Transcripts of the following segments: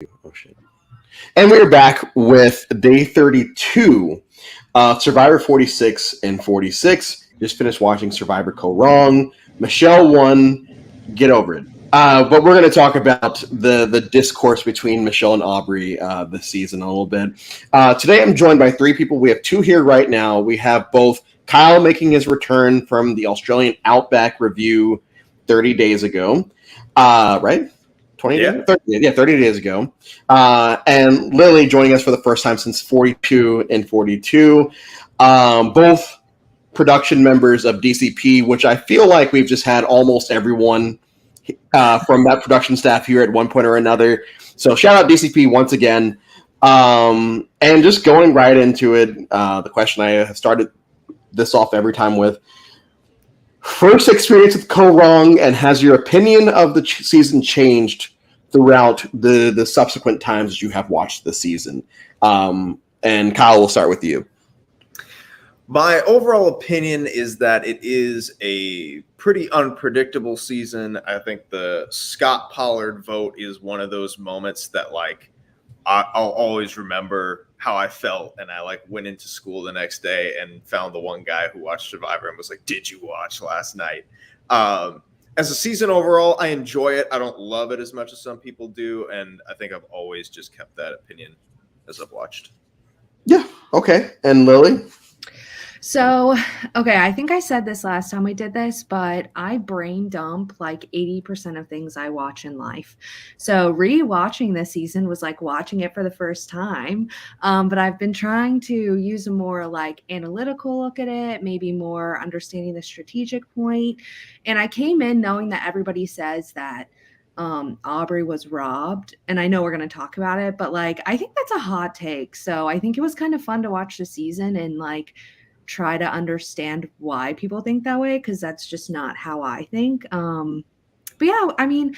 Oh shit. And we're back with day 32 of Survivor 46 and 46. Just finished watching Survivor Kaoh Rong. Michelle won. Get over it. But we're going to talk about the discourse between Michelle and Aubrey this season a little bit. Today I'm joined by three people. We have two here right now. We have both Kyle making his return from the Australian Outback review 30 days ago. Right? 20 days? 30 days ago. And Lily joining us for the first time since 42 and 42. Both production members of DCP, which I feel like we've just had almost everyone from that production staff here at one point or another. So shout out DCP once again. And just going right into it, the question I have started this off every time with. First experience with Kaoh Rong, and has your opinion of the season changed throughout the subsequent times you have watched the season? And Kyle, we'll start with you. My overall opinion is that it is a pretty unpredictable season. I think the Scott Pollard vote is one of those moments that, like, I'll always remember how I felt, and I went into school the next day and found the one guy who watched Survivor and was like, "Did you watch last night?" As a season overall, I enjoy it. I don't love it as much as some people do, and I think I've always just kept that opinion as I've watched. Yeah. Okay. And Lily? So, okay, I think I said this last time we did this, but I brain dump 80% of things I watch in life. So re-watching this season was like watching it for the first time. But I've been trying to use a more analytical look at it, maybe more understanding the strategic point. And I came in knowing that everybody says that Aubrey was robbed, and I know we're going to talk about it, but I think that's a hot take. So I think it was kind of fun to watch the season and try to understand why people think that way, because that's just not how I think. But yeah, I mean,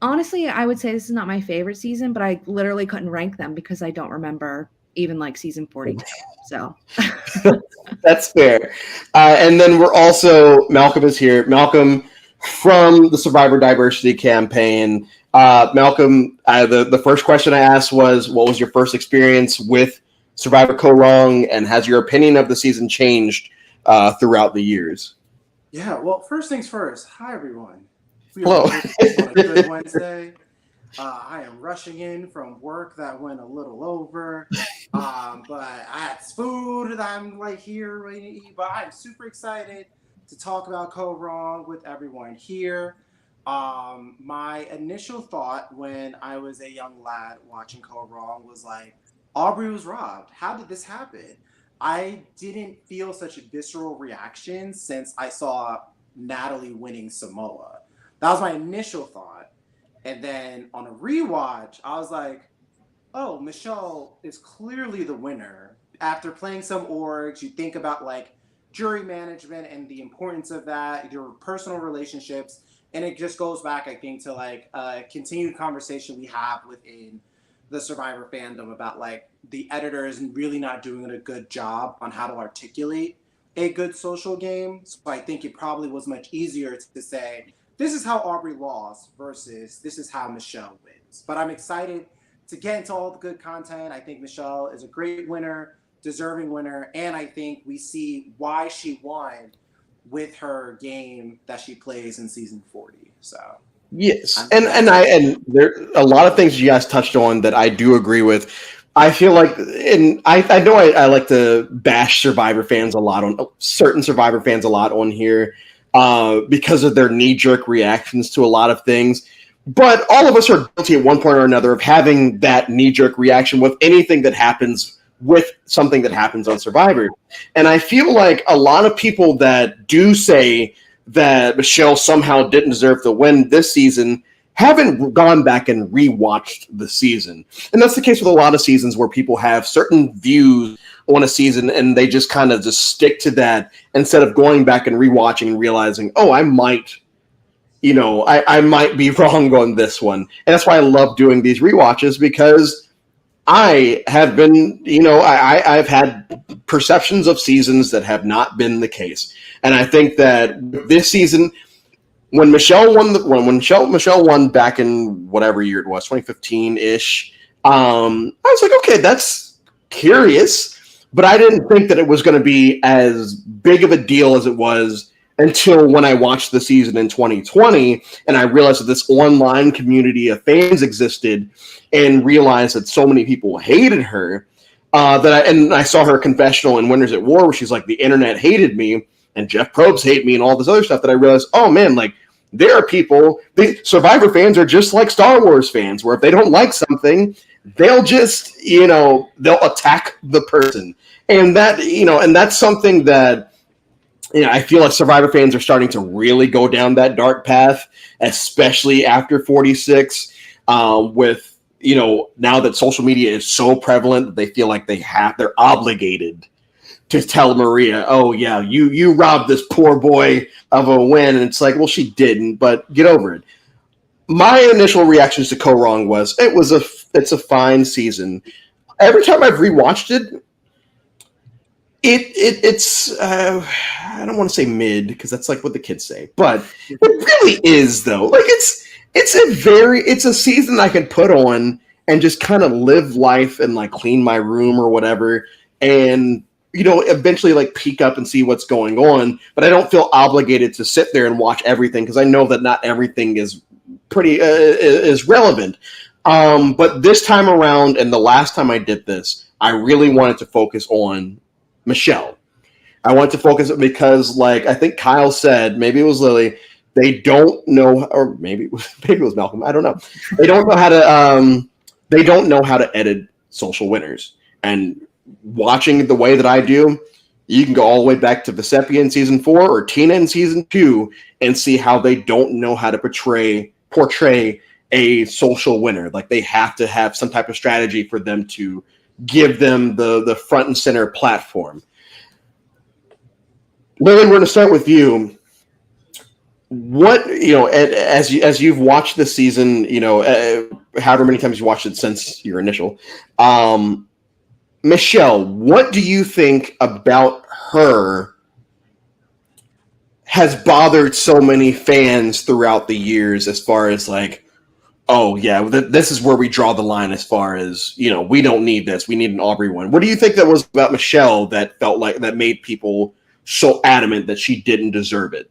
honestly, I would say this is not my favorite season, but I literally couldn't rank them because I don't remember even season 42. So that's fair. And then we're also, Malcolm is here. Malcolm from the Survivor Diversity Campaign. Malcolm, the first question I asked was, what was your first experience with Survivor Kaoh Rong, and has your opinion of the season changed throughout the years? Yeah, well, first things first. Hi, everyone. Hello. On a good Wednesday. I am rushing in from work that went a little over, but I had food that I'm here ready to eat. But I'm super excited to talk about Kaoh Rong with everyone here. My initial thought when I was a young lad watching Kaoh Rong was Aubrey was robbed. How did this happen? I didn't feel such a visceral reaction since I saw Natalie winning Samoa. That was my initial thought. And then on a rewatch, I was like, oh, Michelle is clearly the winner. After playing some orgs, you think about jury management and the importance of that, your personal relationships. And it just goes back, I think, to a continued conversation we have within the Survivor fandom about the editors really not doing a good job on how to articulate a good social game. So I think it probably was much easier to say, this is how Aubrey lost versus this is how Michelle wins. But I'm excited to get into all the good content. I think Michelle is a great winner, deserving winner, and I think we see why she won with her game that she plays in season 40. So yes, and there a lot of things you guys touched on that I do agree with. I feel and I know I like to bash Survivor fans a lot on certain Survivor fans a lot on here because of their knee-jerk reactions to a lot of things. But all of us are guilty at one point or another of having that knee-jerk reaction with anything that happens with something that happens on Survivor. And I feel like a lot of people that do say that Michelle somehow didn't deserve to win this season haven't gone back and rewatched the season. And that's the case with a lot of seasons where people have certain views on a season and they just kind of just stick to that instead of going back and rewatching and realizing, oh, I might be wrong on this one. And that's why I love doing these rewatches, because I have been, I've had perceptions of seasons that have not been the case. And I think that this season, when Michelle won, Michelle won back in whatever year it was, 2015-ish, I was like, okay, that's curious, but I didn't think that it was going to be as big of a deal as it was until when I watched the season in 2020 and I realized that this online community of fans existed and realized that so many people hated her. And I saw her confessional in Winners at War where she's like, the internet hated me and Jeff Probst hate me and all this other stuff, that I realized, oh man, like there are people, Survivor fans are just like Star Wars fans, where if they don't like something, they'll just, they'll attack the person. And that, and that's something that, I feel like Survivor fans are starting to really go down that dark path, especially after 46, with, now that social media is so prevalent, they feel like they're obligated to tell Maria, oh yeah, you robbed this poor boy of a win. And it's like, well, she didn't, but get over it. My initial reactions to Kaoh Rong was, it's a fine season. Every time I've rewatched it, it's I don't want to say mid because that's like what the kids say, but it really is though. Like it's a season I can put on and just kind of live life and like clean my room or whatever, and eventually like peek up and see what's going on. But I don't feel obligated to sit there and watch everything because I know that not everything is is relevant. But this time around, and the last time I did this, I really wanted to focus on Michelle. I want to focus because, like I think Kyle said, maybe it was Lily, they don't know, or maybe it was Malcolm. I don't know. They don't know how to. They don't know how to edit social winners. And watching the way that I do, you can go all the way back to Vesepi in season 4 or Tina in season 2 and see how they don't know how to portray a social winner. Like they have to have some type of strategy for them to give them the front and center platform. Lily, we're going to start with you. What, as you've watched this season, however many times you watched it since your initial, Michelle, what do you think about her has bothered so many fans throughout the years as far as like, oh yeah, this is where we draw the line as far as, we don't need this. We need an Aubrey one. What do you think that was about Michelle that felt like that made people so adamant that she didn't deserve it?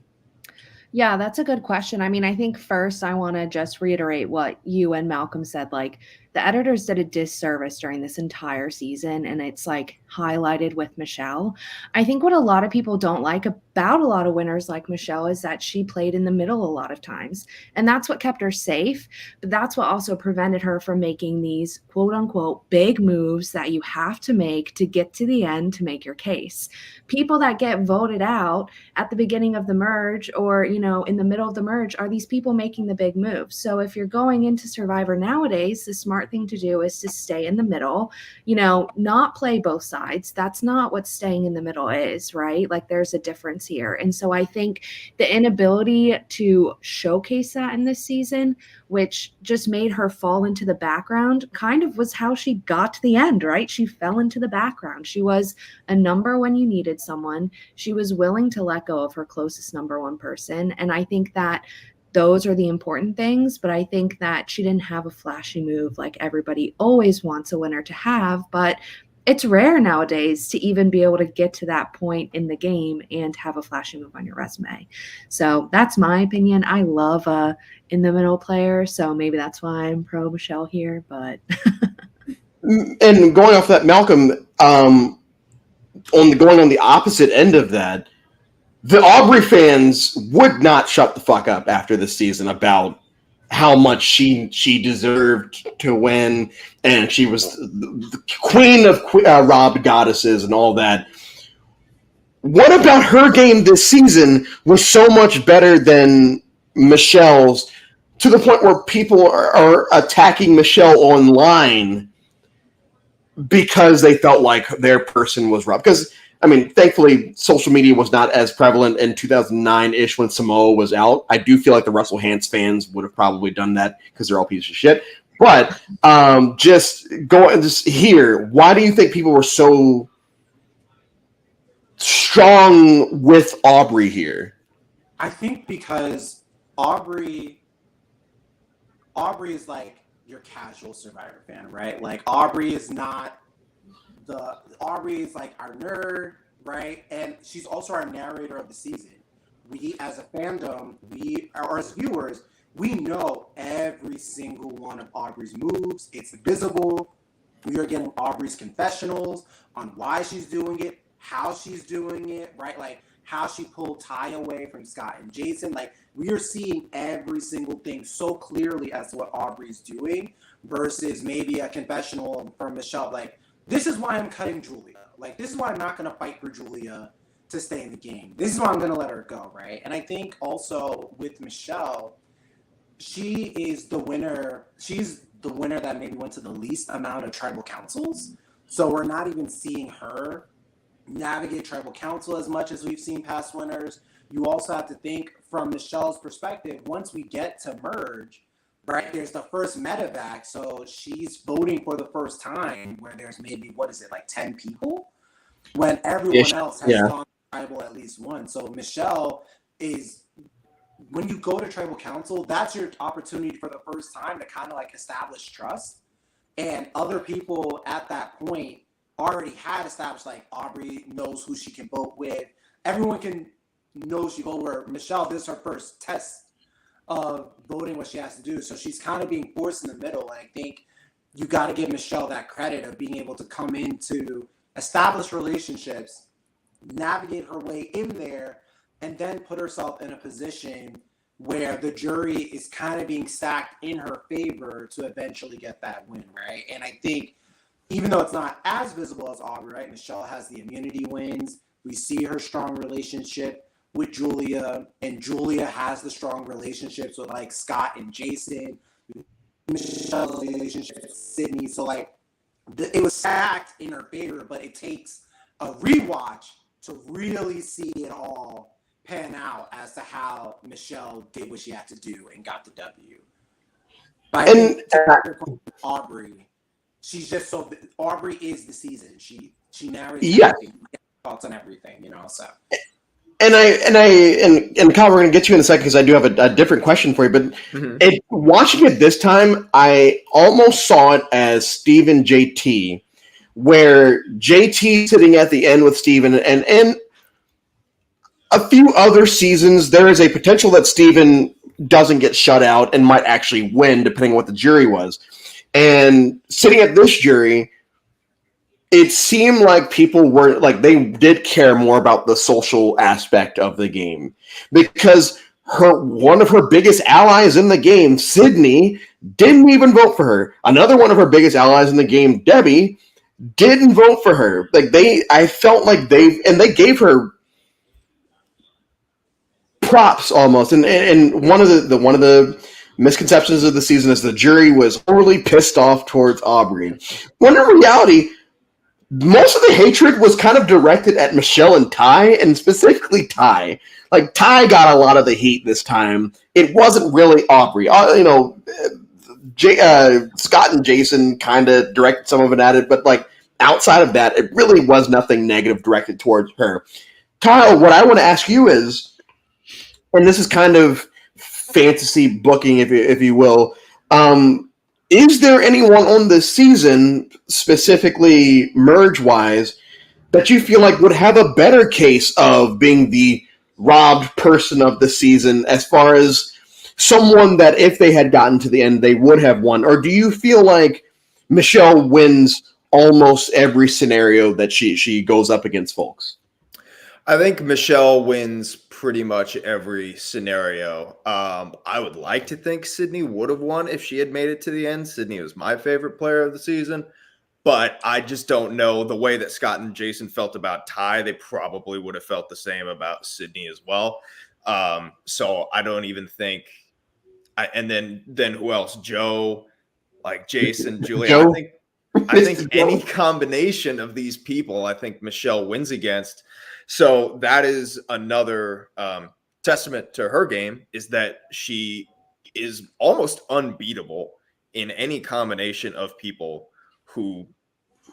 Yeah, that's a good question. I mean, I think first I want to just reiterate what you and Malcolm said. Like, the editors did a disservice during this entire season, and it's like highlighted with Michelle. I think what a lot of people don't like about a lot of winners like Michelle is that she played in the middle a lot of times, and that's what kept her safe. But that's what also prevented her from making these quote unquote big moves that you have to make to get to the end to make your case. People that get voted out at the beginning of the merge or, in the middle of the merge are these people making the big moves. So if you're going into Survivor nowadays, the smart thing to do is to stay in the middle, not play both sides. That's not what staying in the middle is, right? Like there's a difference here. And so I think the inability to showcase that in this season, which just made her fall into the background, kind of was how she got to the end, right? She fell into the background. She was a number when you needed someone. She was willing to let go of her closest number one person. And I think that those are the important things, but I think that she didn't have a flashy move like everybody always wants a winner to have, but it's rare nowadays to even be able to get to that point in the game and have a flashy move on your resume. So that's my opinion. I love a in the middle player, so maybe that's why I'm pro Michelle here, but and going off that, Malcolm, going on the opposite end of that, the Aubrey fans would not shut the fuck up after this season about how much she deserved to win, and she was the queen of robbed goddesses and all that. What about her game this season was so much better than Michelle's, to the point where people are attacking Michelle online because they felt like their person was robbed? Because I mean, thankfully, social media was not as prevalent in 2009-ish when Samoa was out. I do feel like the Russell Hantz fans would have probably done that because they're all pieces of shit. But just here, why do you think people were so strong with Aubrey here? I think because Aubrey is like your casual Survivor fan, right? Like Aubrey is like our nerd, right? And she's also our narrator of the season. We as a fandom, or as viewers, we know every single one of Aubrey's moves. It's visible. We are getting Aubrey's confessionals on why she's doing it, how she's doing it, right? Like how she pulled Ty away from Scott and Jason. Like we are seeing every single thing so clearly as to what Aubrey's doing versus maybe a confessional from Michelle. Like, this is why I'm cutting Julia. Like, this is why I'm not going to fight for Julia to stay in the game. This is why I'm going to let her go, right? And I think also with Michelle, she is the winner. She's the winner that maybe went to the least amount of tribal councils. So we're not even seeing her navigate tribal council as much as we've seen past winners. You also have to think from Michelle's perspective, once we get to merge, right, there's the first medevac. So she's voting for the first time where there's maybe, 10 people? When everyone else has gone tribal at least once. So Michelle is, when you go to tribal council, that's your opportunity for the first time to kind of like establish trust. And other people at that point already had established, like Aubrey knows who she can vote with. Everyone can know she vote where Michelle, this is her first test of voting what she has to do. So she's kind of being forced in the middle. And I think you got to give Michelle that credit of being able to come into established relationships, navigate her way in there, and then put herself in a position where the jury is kind of being stacked in her favor to eventually get that win, right? And I think even though it's not as visible as Aubrey, right? Michelle has the immunity wins. We see her strong relationship with Julia, and Julia has the strong relationships with like Scott and Jason. Michelle's relationship with Sydney. So like it was stacked in her favor, but it takes a rewatch to really see it all pan out as to how Michelle did what she had to do and got the W. But and Aubrey, she's just so Aubrey is the season. She narrates everything, thoughts on everything, So. And Kyle, we're going to get you in a second because I do have a different question for you. But watching it this time, I almost saw it as Steven JT, where JT sitting at the end with Steven, and a few other seasons, there is a potential that Steven doesn't get shut out and might actually win, depending on what the jury was. And sitting at this jury, it seemed like people were like they did care more about the social aspect of the game because one of her biggest allies in the game, Sydney, didn't even vote for her. Another one of her biggest allies in the game, Debbie, didn't vote for her. I felt like they gave her props almost. And one of the misconceptions of the season is the jury was overly pissed off towards Aubrey. When in reality, most of the hatred was kind of directed at Michelle and Ty, and specifically Ty. Like, Ty got a lot of the heat this time. It wasn't really Aubrey. Scott and Jason kind of directed some of it at it, but, like, outside of that, it really was nothing negative directed towards her. Kyle, what I want to ask you is, and this is kind of fantasy booking, if you will, is there anyone on this season, specifically merge-wise, that you feel like would have a better case of being the robbed person of the season as far as someone that if they had gotten to the end, they would have won? Or do you feel like Michelle wins almost every scenario that she goes up against folks? I think Michelle wins pretty much every scenario. I would like to think Sydney would have won if she had made it to the end. Sydney was my favorite player of the season, but I just don't know the way that Scott and Jason felt about Ty. They probably would have felt the same about Sydney as well. So I don't even think. And then who else? Joe, like Jason, Julia. Joe? I think any combination of these people, I think Michelle wins against. So that is another testament to her game, is that she is almost unbeatable in any combination of people who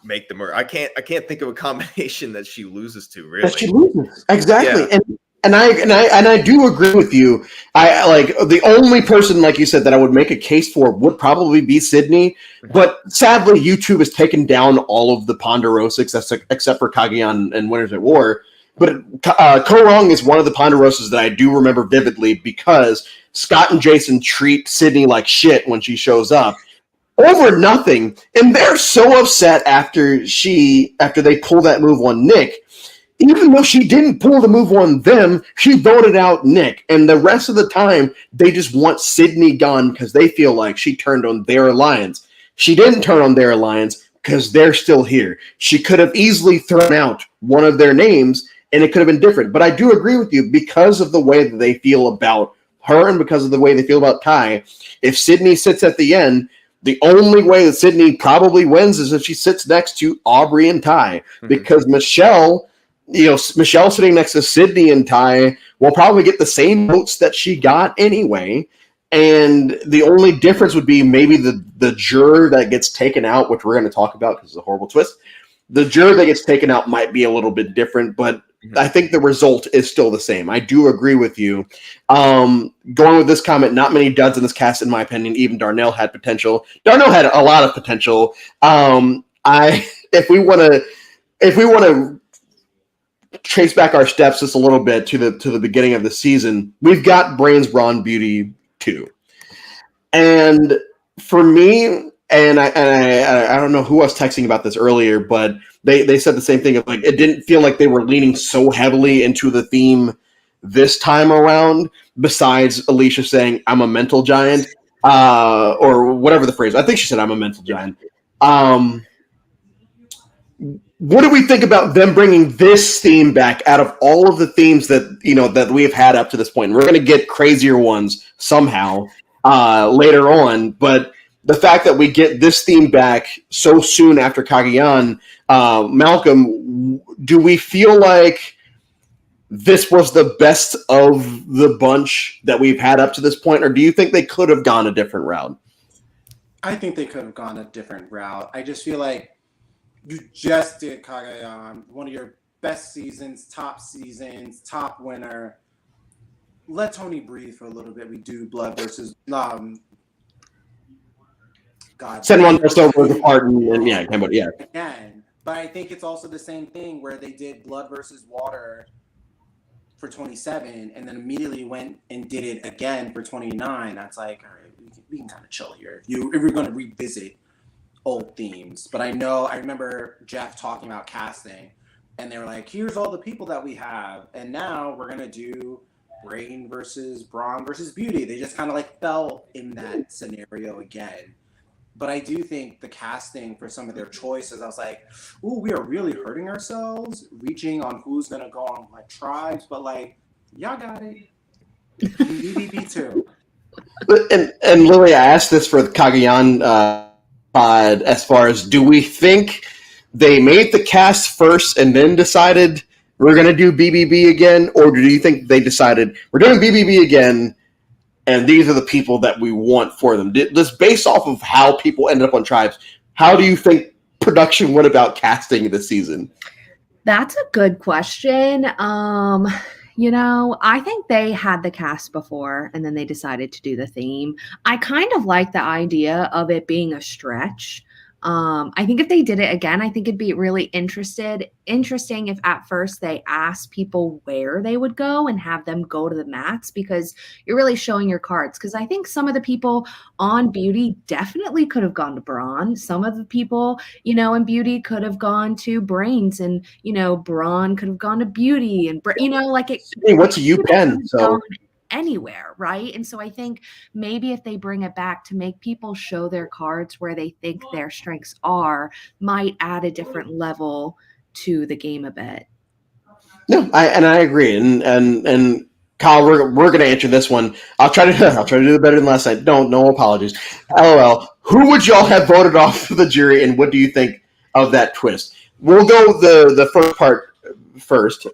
make the merge. I can't think of a combination that she loses to, really. That she loses. Exactly. Yeah. And I do agree with you. I like the only person, like you said, that I would make a case for would probably be Sydney. But sadly, YouTube has taken down all of the Ponderosics, except for Kaguyan and Winners at War. But Kaoh Rong is one of the Ponderosas that I do remember vividly because Scott and Jason treat Sydney like shit when she shows up over nothing, and they're so upset after they pull that move on Nick. Even though she didn't pull the move on them, she voted out Nick. And the rest of the time, they just want Sydney gone because they feel like she turned on their alliance. She didn't turn on their alliance because they're still here. She could have easily thrown out one of their names, and it could have been different. But I do agree with you because of the way that they feel about her and because of the way they feel about Kai. If Sydney sits at the end, the only way that Sydney probably wins is if she sits next to Aubrey and Ty. Because Michelle sitting next to Sydney and Ty will probably get the same votes that she got anyway. And the only difference would be maybe the juror that gets taken out, which we're going to talk about because it's a horrible twist. The juror that gets taken out might be a little bit different, but I think the result is still the same. I do agree with you. Going with this comment, not many duds in this cast, in my opinion. Even Darnell had potential. Darnell had a lot of potential. If we want to trace back our steps just a little bit to the beginning of the season, we've got Brains, Brawn, Beauty 2, and for me. And I don't know who I was texting about this earlier, but they said the same thing. Like, it didn't feel like they were leaning so heavily into the theme this time around, besides Alicia saying, I'm a mental giant, or whatever the phrase. I think she said, I'm a mental giant. What do we think about them bringing this theme back out of all of the themes that we have had up to this point? We're going to get crazier ones somehow later on, but the fact that we get this theme back so soon after Kaguyan, Malcolm, do we feel like this was the best of the bunch that we've had up to this point, or do you think they could have gone a different route? I think they could have gone a different route. I just feel like you just did Kaguyan, one of your best seasons, top winner. Let Tony breathe for a little bit. We do Blood versus Send one that's over the part and yeah. Again, but I think it's also the same thing where they did Blood versus Water for 27 and then immediately went and did it again for 29. That's like, all right, we can kind of chill here. If we're going to revisit old themes. But I remember Jeff talking about casting and they were like, here's all the people that we have. And now we're going to do Brain versus Brawn versus Beauty. They just kind of like fell in that scenario again. But I do think the casting for some of their choices, I was like, ooh, we are really hurting ourselves, reaching on who's going to go on like tribes. But like, y'all got it. BBB too. And Lily, I asked this for the Kaguyan pod as far as, do we think they made the cast first and then decided we're going to do BBB again? Or do you think they decided we're doing BBB again and these are the people that we want for them? Just based off of how people ended up on tribes, how do you think production went about casting this season? That's a good question. I think they had the cast before and then they decided to do the theme. I kind of like the idea of it being a stretch. I think if they did it again, I think it'd be really interesting if at first they asked people where they would go and have them go to the mats, because you're really showing your cards. Because I think some of the people on Beauty definitely could have gone to Brawn. Some of the people, in Beauty could have gone to Brains, and Brawn could have gone to Beauty, and Hey, what's UPenn? So anywhere, right? And so I think maybe if they bring it back to make people show their cards where they think their strengths are, might add a different level to the game a bit. No, I agree, and Kyle, we're going to answer this one. I'll try to do it better than last night. No apologies. LOL. Who would y'all have voted off the jury, and what do you think of that twist? We'll go the first part first.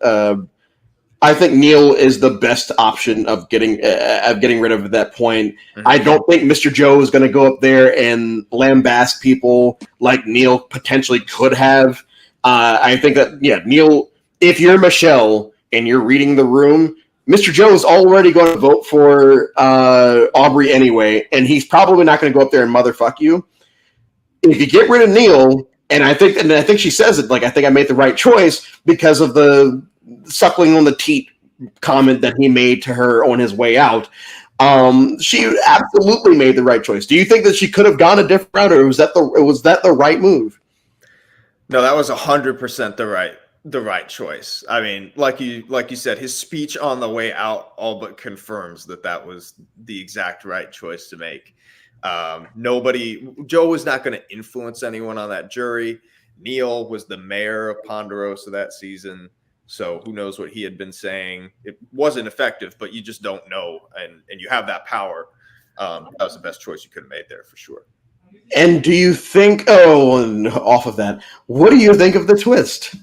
I think Neil is the best option of getting rid of at that point. Mm-hmm. I don't think Mr. Joe is going to go up there and lambast people like Neil potentially could have. I think that, Neil, if you're Michelle and you're reading the room, Mr. Joe is already going to vote for Aubrey anyway, and he's probably not going to go up there and motherfuck you. If you get rid of Neil, and I think she says it, like, I think I made the right choice because of the suckling on the teat comment that he made to her on his way out. She absolutely made the right choice. Do you think that she could have gone a different route, or was that the right move? No, that was 100% the right choice. I mean, like you said, his speech on the way out all but confirms that was the exact right choice to make. Joe was not going to influence anyone on that jury. Neil was the mayor of Ponderosa that season, so who knows what he had been saying. It wasn't effective, but you just don't know, and you have that power. That was the best choice you could have made there for sure. And do you think, off of that, what do you think of the twist?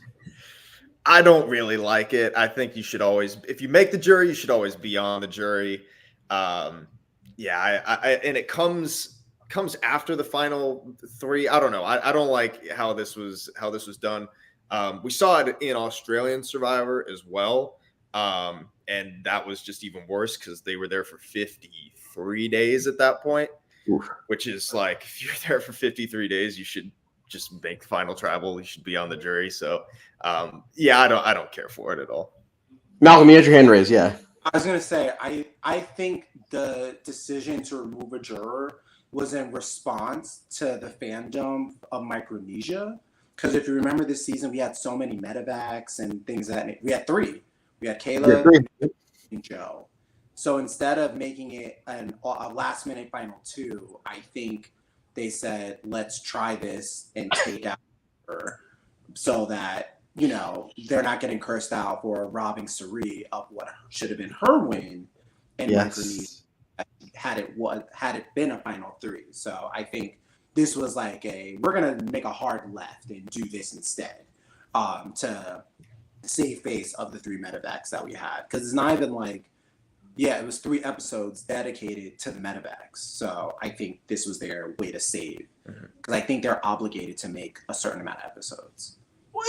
I don't really like it. I think you should always, if you make the jury, you should always be on the jury. And it comes after the final three. I don't know. I don't like how this was done. We saw it in Australian Survivor as well. And that was just even worse because they were there for 53 days at that point. Oof. Which is like, if you're there for 53 days, you should just make the final tribal. You should be on the jury. So, I don't care for it at all. Malcolm, you had your hand raised. Yeah. I was going to say, I think the decision to remove a juror was in response to the fandom of Micronesia. Because if you remember this season, we had so many medevacs and things we had three. We had Kayla and Joe. So instead of making it a last-minute final two, I think they said, let's try this and take out her so that, they're not getting cursed out for robbing Sari of what should have been her win. And yes. had it been a final three. So I think this was like we're going to make a hard left and do this instead to save face of the three medevacs that we had. Because it's not even like, it was 3 episodes dedicated to the medevacs. So I think this was their way to save. Because I think they're obligated to make a certain amount of episodes.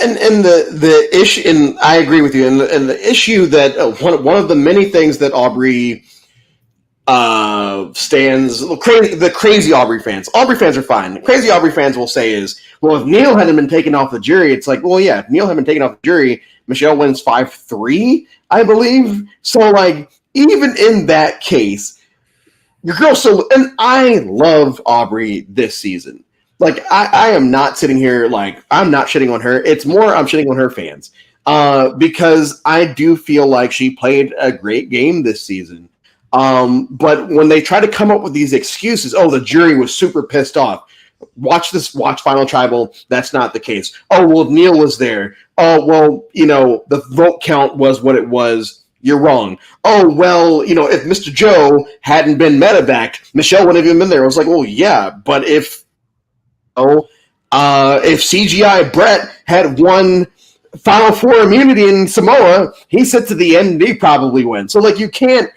And the issue, and I agree with you, and the issue that one of the many things that Aubrey stands, the crazy Aubrey fans are fine. The crazy Aubrey fans will say is, well, if Neil hadn't been taken off the jury, it's like, well, yeah, if Neil hadn't been taken off the jury, Michelle wins 5-3, I believe. So, like, even in that case, your girl and I love Aubrey this season. Like, I am not sitting here like I'm not shitting on her. It's more I'm shitting on her fans because I do feel like she played a great game this season. But when they try to come up with these excuses, the jury was super pissed off. Watch Final Tribal. That's not the case. Oh, well, Neil was there. Oh, well, the vote count was what it was. You're wrong. Oh, well, if Mr. Joe hadn't been medevac, Michelle wouldn't have even been there. I was like, well, yeah, but if CGI Brett had won Final Four immunity in Samoa, he sits at the end and he probably wins. So, like, you can't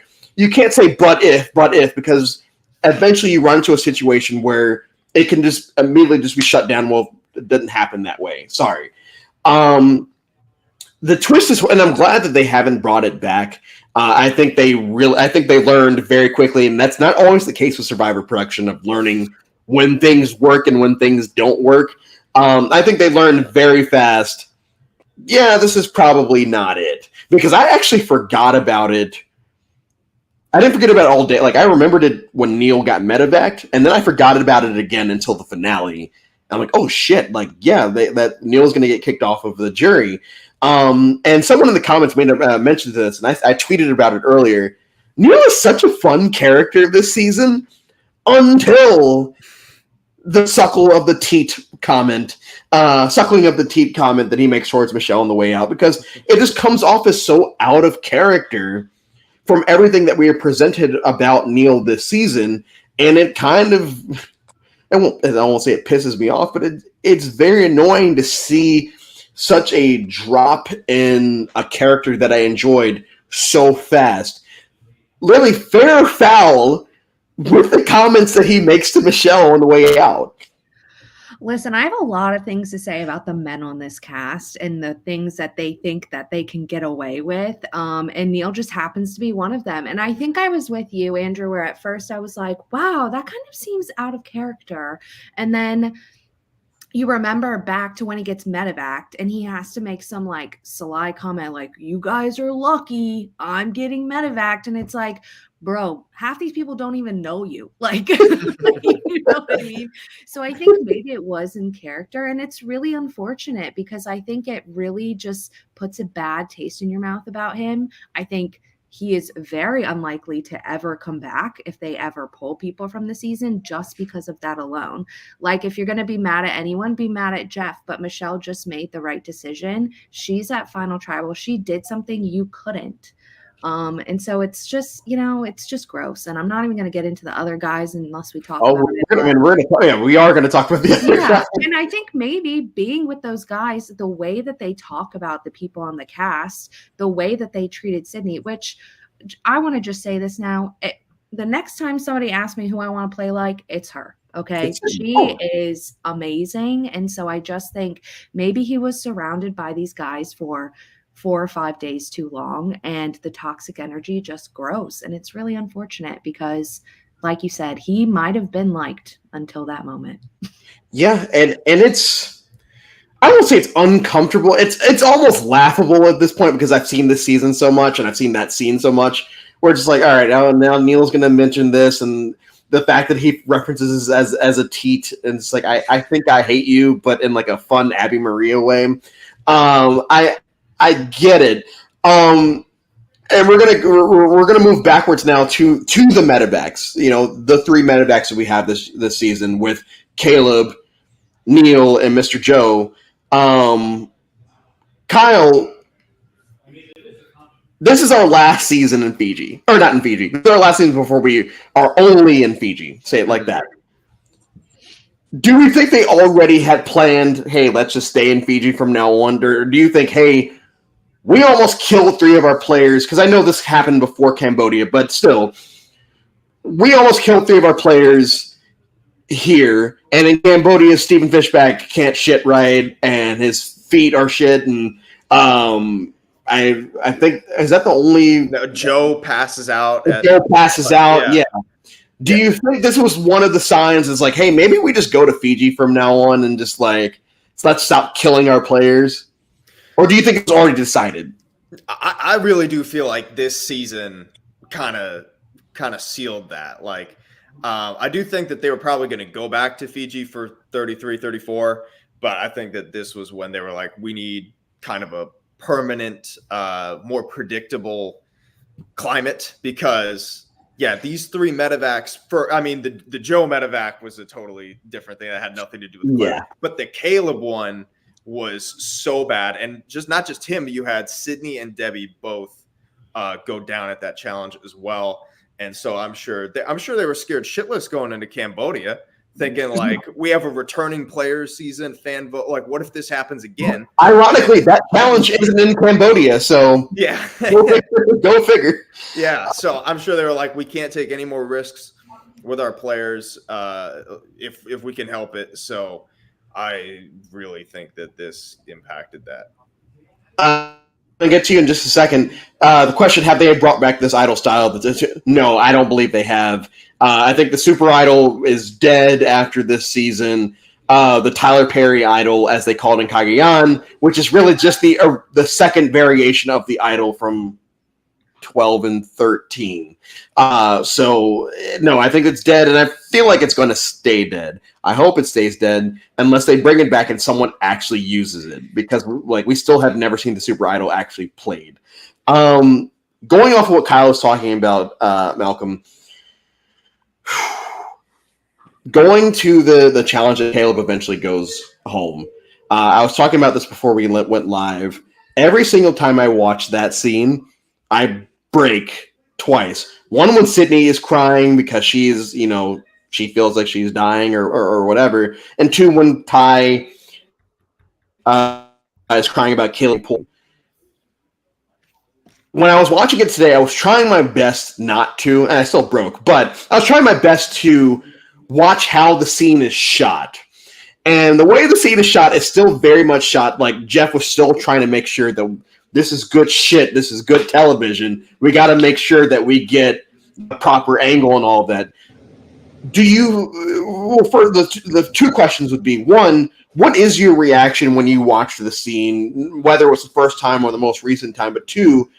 say but if, because eventually you run into a situation where it can just immediately just be shut down. Well, it doesn't happen that way. Sorry. The twist is, and I'm glad that they haven't brought it back. I think they learned very quickly, and that's not always the case with Survivor production, of learning when things work and when things don't work. I think they learned very fast. Yeah, this is probably not it, because I actually forgot about it. I didn't forget about it all day. Like, I remembered it when Neil got medevac, and then I forgot about it again until the finale. I'm like, oh shit! Like, yeah, that Neil's going to get kicked off of the jury. And someone in the comments made a mention to this, and I tweeted about it earlier. Neil is such a fun character this season until the suckling of the teat comment that he makes towards Michelle on the way out, because it just comes off as so out of character from everything that we are presented about Neil this season, and it kind of, I won't say it pisses me off, but it's very annoying to see such a drop in a character that I enjoyed so fast. Literally fair or foul with the comments that he makes to Michelle on the way out. Listen, I have a lot of things to say about the men on this cast and the things that they think that they can get away with. And Neil just happens to be one of them. And I think I was with you, Andrew, where at first I was like, wow, that kind of seems out of character. And then you remember back to when he gets medevaced and he has to make some like sly comment like, you guys are lucky I'm getting medevaced. And it's like, bro, half these people don't even know you. Like, you know what I mean? So I think maybe it was in character, and it's really unfortunate because I think it really just puts a bad taste in your mouth about him. I think he is very unlikely to ever come back if they ever pull people from the season just because of that alone. Like, if you're going to be mad at anyone, be mad at Jeff. But Michelle just made the right decision. She's at Final Tribal. She did something you couldn't. And so it's just, it's just gross. And I'm not even going to get into the other guys unless we talk about it. We are going to talk about the other guys. And I think maybe being with those guys, the way that they talk about the people on the cast, the way that they treated Sydney, which I want to just say this now. The next time somebody asks me who I want to play like, it's her. Okay. She is amazing. And so I just think maybe he was surrounded by these guys for 4 or 5 days too long, and the toxic energy just grows. And it's really unfortunate because, like you said, he might have been liked until that moment. Yeah, and it's, I won't say it's uncomfortable. It's almost laughable at this point because I've seen this season so much and I've seen that scene so much. We're just like, all right, now Neil's going to mention this, and the fact that he references as a teat, and it's like, I think I hate you, but in like a fun Abby Maria way. I get it. And we're gonna move backwards now to the medevacs. The 3 medevacs that we have this season with Caleb, Neil, and Mr. Joe. Kyle, this is our last season in Fiji, or not in Fiji. This is our last season before we are only in Fiji. Say it like that. Do we think they already had planned, hey, let's just stay in Fiji from now on? Or do you think, hey, we almost killed 3 of our players, because I know this happened before Cambodia, but still, we almost killed 3 of our players here, and in Cambodia, Stephen Fishback can't shit right, and his feet are shit, and I think, is that the only... No, Joe passes out. Joe passes out, yeah. Do you think this was one of the signs, is like, hey, maybe we just go to Fiji from now on, and just like, let's stop killing our players? Or do you think it's already decided? I really do feel like this season kind of sealed that. Like, I do think that they were probably going to go back to Fiji for 33, 34, but I think that this was when they were like, we need kind of a permanent, more predictable climate, because these 3 medevacs the Joe medevac was a totally different thing that had nothing to do with Claire, but the Caleb one was so bad, and not just him, you had Sydney and Debbie both go down at that challenge as well. And so I'm sure they were scared shitless going into Cambodia, thinking like, we have a returning players season, fan vote, like, what if this happens again? Ironically, that challenge isn't in Cambodia, so go figure. Yeah, so I'm sure they were like, we can't take any more risks with our players if we can help it. So I really think that this impacted that. I'll get to you in just a second. The question, have they brought back this idol style? No, I don't believe they have. I think the Super Idol is dead after this season. The Tyler Perry Idol, as they call it in Cagayan, which is really just the second variation of the idol from 12 and 13. So, no, I think it's dead, and I feel like it's going to stay dead. I hope it stays dead, unless they bring it back and someone actually uses it, because we still have never seen the Super Idol actually played. Going off of what Kyle was talking about, Malcolm, going to the challenge that Caleb eventually goes home. I was talking about this before we went live. Every single time I watch that scene, I break twice. One, when Sydney is crying because she's, she feels like she's dying or whatever. And 2, when Ty is crying about killing Paul. When I was watching it today, I was trying my best not to, and I still broke, but I was trying my best to watch how the scene is shot. And the way the scene is shot is still very much shot like Jeff was still trying to make sure that this is good shit. This is good television. We got to make sure that we get the proper angle and all that. Do you? Well, for the two questions would be: one, what is your reaction when you watched the scene, whether it was the first time or the most recent time? But two,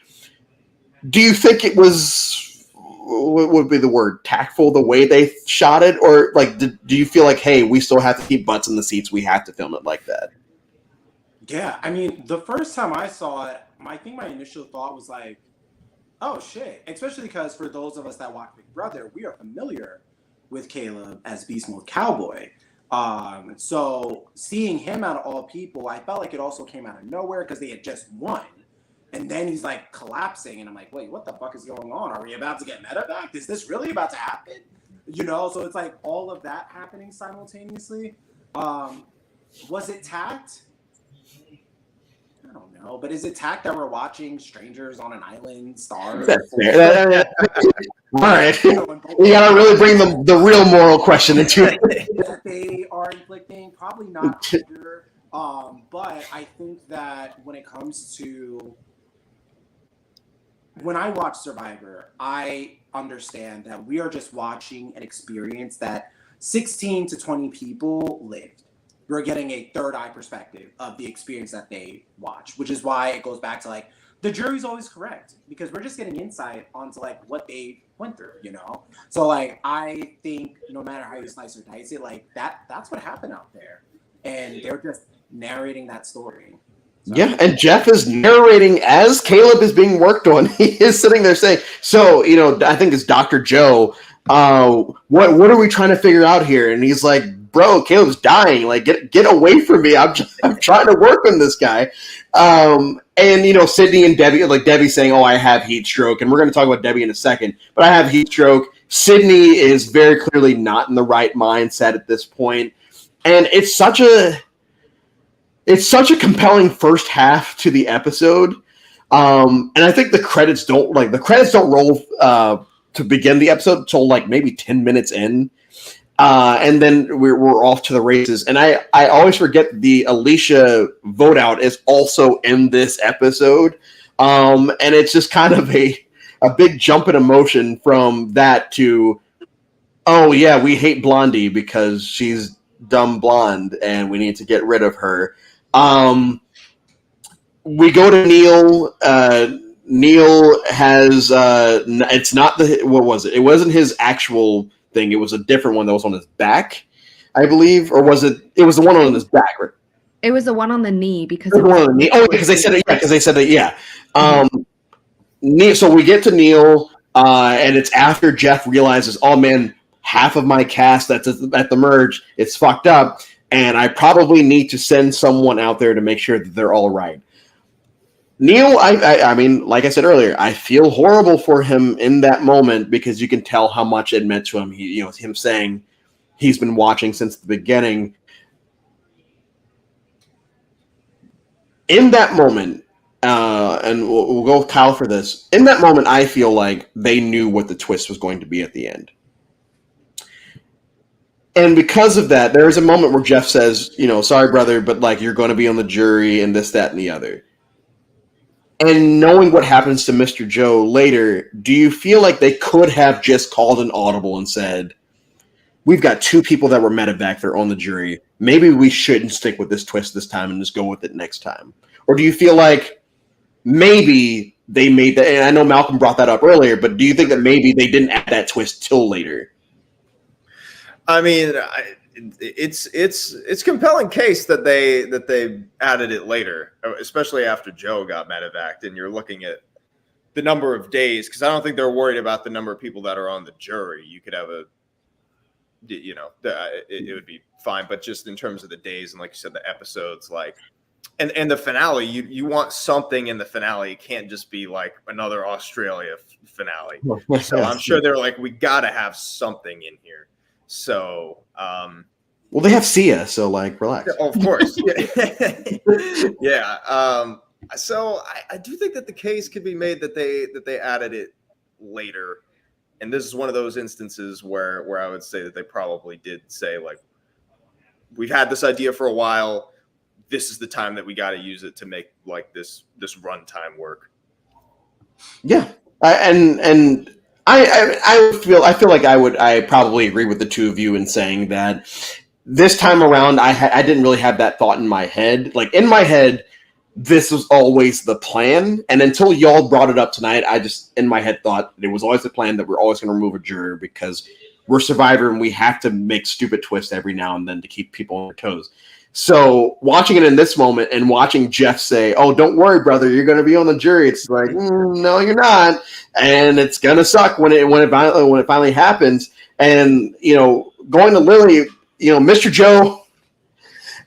do you think it was, what would be the word, tactful the way they shot it, or like do you feel like, hey, we still have to keep butts in the seats, we have to film it like that? Yeah, I mean, the first time I saw it, I think my initial thought was like, oh shit. Especially because for those of us that watch Big Brother, we are familiar with Caleb as Beast Mode Cowboy. So seeing him out of all people, I felt like it also came out of nowhere because they had just won. And then he's like collapsing, and I'm like, wait, what the fuck is going on? Are we about to get medevac? Is this really about to happen? You know, so it's like all of that happening simultaneously. Was it tact? I don't know, but is it tact that we're watching strangers on an island starve? That's fair. All right. You gotta really bring the real moral question into it. That they are inflicting, probably not here. But I think that when it comes to when I watch Survivor, I understand that we are just watching an experience that 16 to 20 people lived. We're getting a third eye perspective of the experience that they watch, which is why it goes back to like the jury's always correct because we're just getting insight onto like what they went through, you know? So like I think no matter how you slice or dice it, like that's what happened out there. And they're just narrating that story. So. Yeah, and Jeff is narrating as Caleb is being worked on. He is sitting there saying, so, you know, I think it's Dr. Joe, what are we trying to figure out here? And he's like, bro, Caleb's dying. Like, get away from me. I'm trying to work on this guy. And, you know, Sydney and Debbie, like Debbie saying, oh, I have heat stroke. And we're going to talk about Debbie in a second. But I have heat stroke. Sydney is very clearly not in the right mindset at this point. And it's such a compelling first half to the episode. And I think the credits don't roll to begin the episode until like maybe 10 minutes in. And then we're off to the races. And I always forget the Alicia vote out is also in this episode. And it's just kind of a big jump in emotion from that to, oh yeah, we hate Blondie because she's dumb blonde and we need to get rid of her. We go to Neil. Neil has it's not what was it? It wasn't his actual thing. It was a different one that was on his back, I believe, or was it? It was the one on his back. Right? It was the one on the knee because it was one on the knee. Oh, because they said it. Yeah, because they said it. Yeah. Neil. So we get to Neil, and it's after Jeff realizes, oh man, half of my cast that's at the merge, it's fucked up. And I probably need to send someone out there to make sure that they're all right. Neil, I mean, like I said earlier, I feel horrible for him in that moment because you can tell how much it meant to him. Him saying he's been watching since the beginning. In that moment, and we'll go with Kyle for this. In that moment, I feel like they knew what the twist was going to be at the end. And because of that, there is a moment where Jeff says, you know, sorry, brother, but like you're going to be on the jury and this, that, and the other. And knowing what happens to Mr. Joe later, do you feel like they could have just called an audible and said, we've got two people that were medevac, they're on the jury. Maybe we shouldn't stick with this twist this time and just go with it next time? Or do you feel like maybe they made that, and I know Malcolm brought that up earlier, but do you think that maybe they didn't add that twist till later? I mean, it's compelling case that they added it later, especially after Joe got medevaced, and you're looking at the number of days, because I don't think they're worried about the number of people that are on the jury. You could have it would be fine, but just in terms of the days and like you said, the episodes, like, and the finale, you want something in the finale. It can't just be like another Australia finale. So I'm sure they're like, we got to have something in here. So, well, they have Sia, so like, relax. Of course, yeah. So I do think that the case could be made that they added it later, and this is one of those instances where I would say that they probably did say like, we've had this idea for a while. This is the time that we got to use it to make like this runtime work. Yeah, I feel like I probably agree with the two of you in saying that this time around I didn't really have that thought in my head. Like in my head, this was always the plan, and until y'all brought it up tonight, I just in my head thought it was always the plan that we're always going to remove a juror because we're Survivor and we have to make stupid twists every now and then to keep people on their toes. So watching it in this moment and watching Jeff say, "Oh, don't worry, brother, you're going to be on the jury," it's like, no, you're not, and it's gonna suck when it finally happens. And going to Lily, Mr. Joe,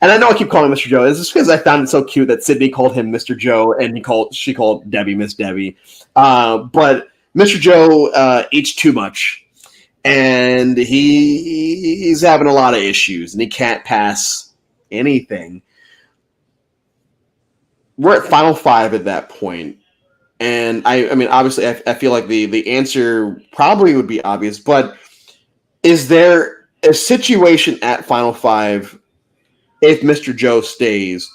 and I know I keep calling him Mr. Joe. This is because I found it so cute that Sydney called him Mr. Joe and she called Debbie Miss Debbie. But Mr. Joe eats too much, and he's having a lot of issues, and he can't pass anything. We're at Final Five at that point, and I mean, obviously, I feel like the answer probably would be obvious, but is there a situation at Final Five if Mr. Joe stays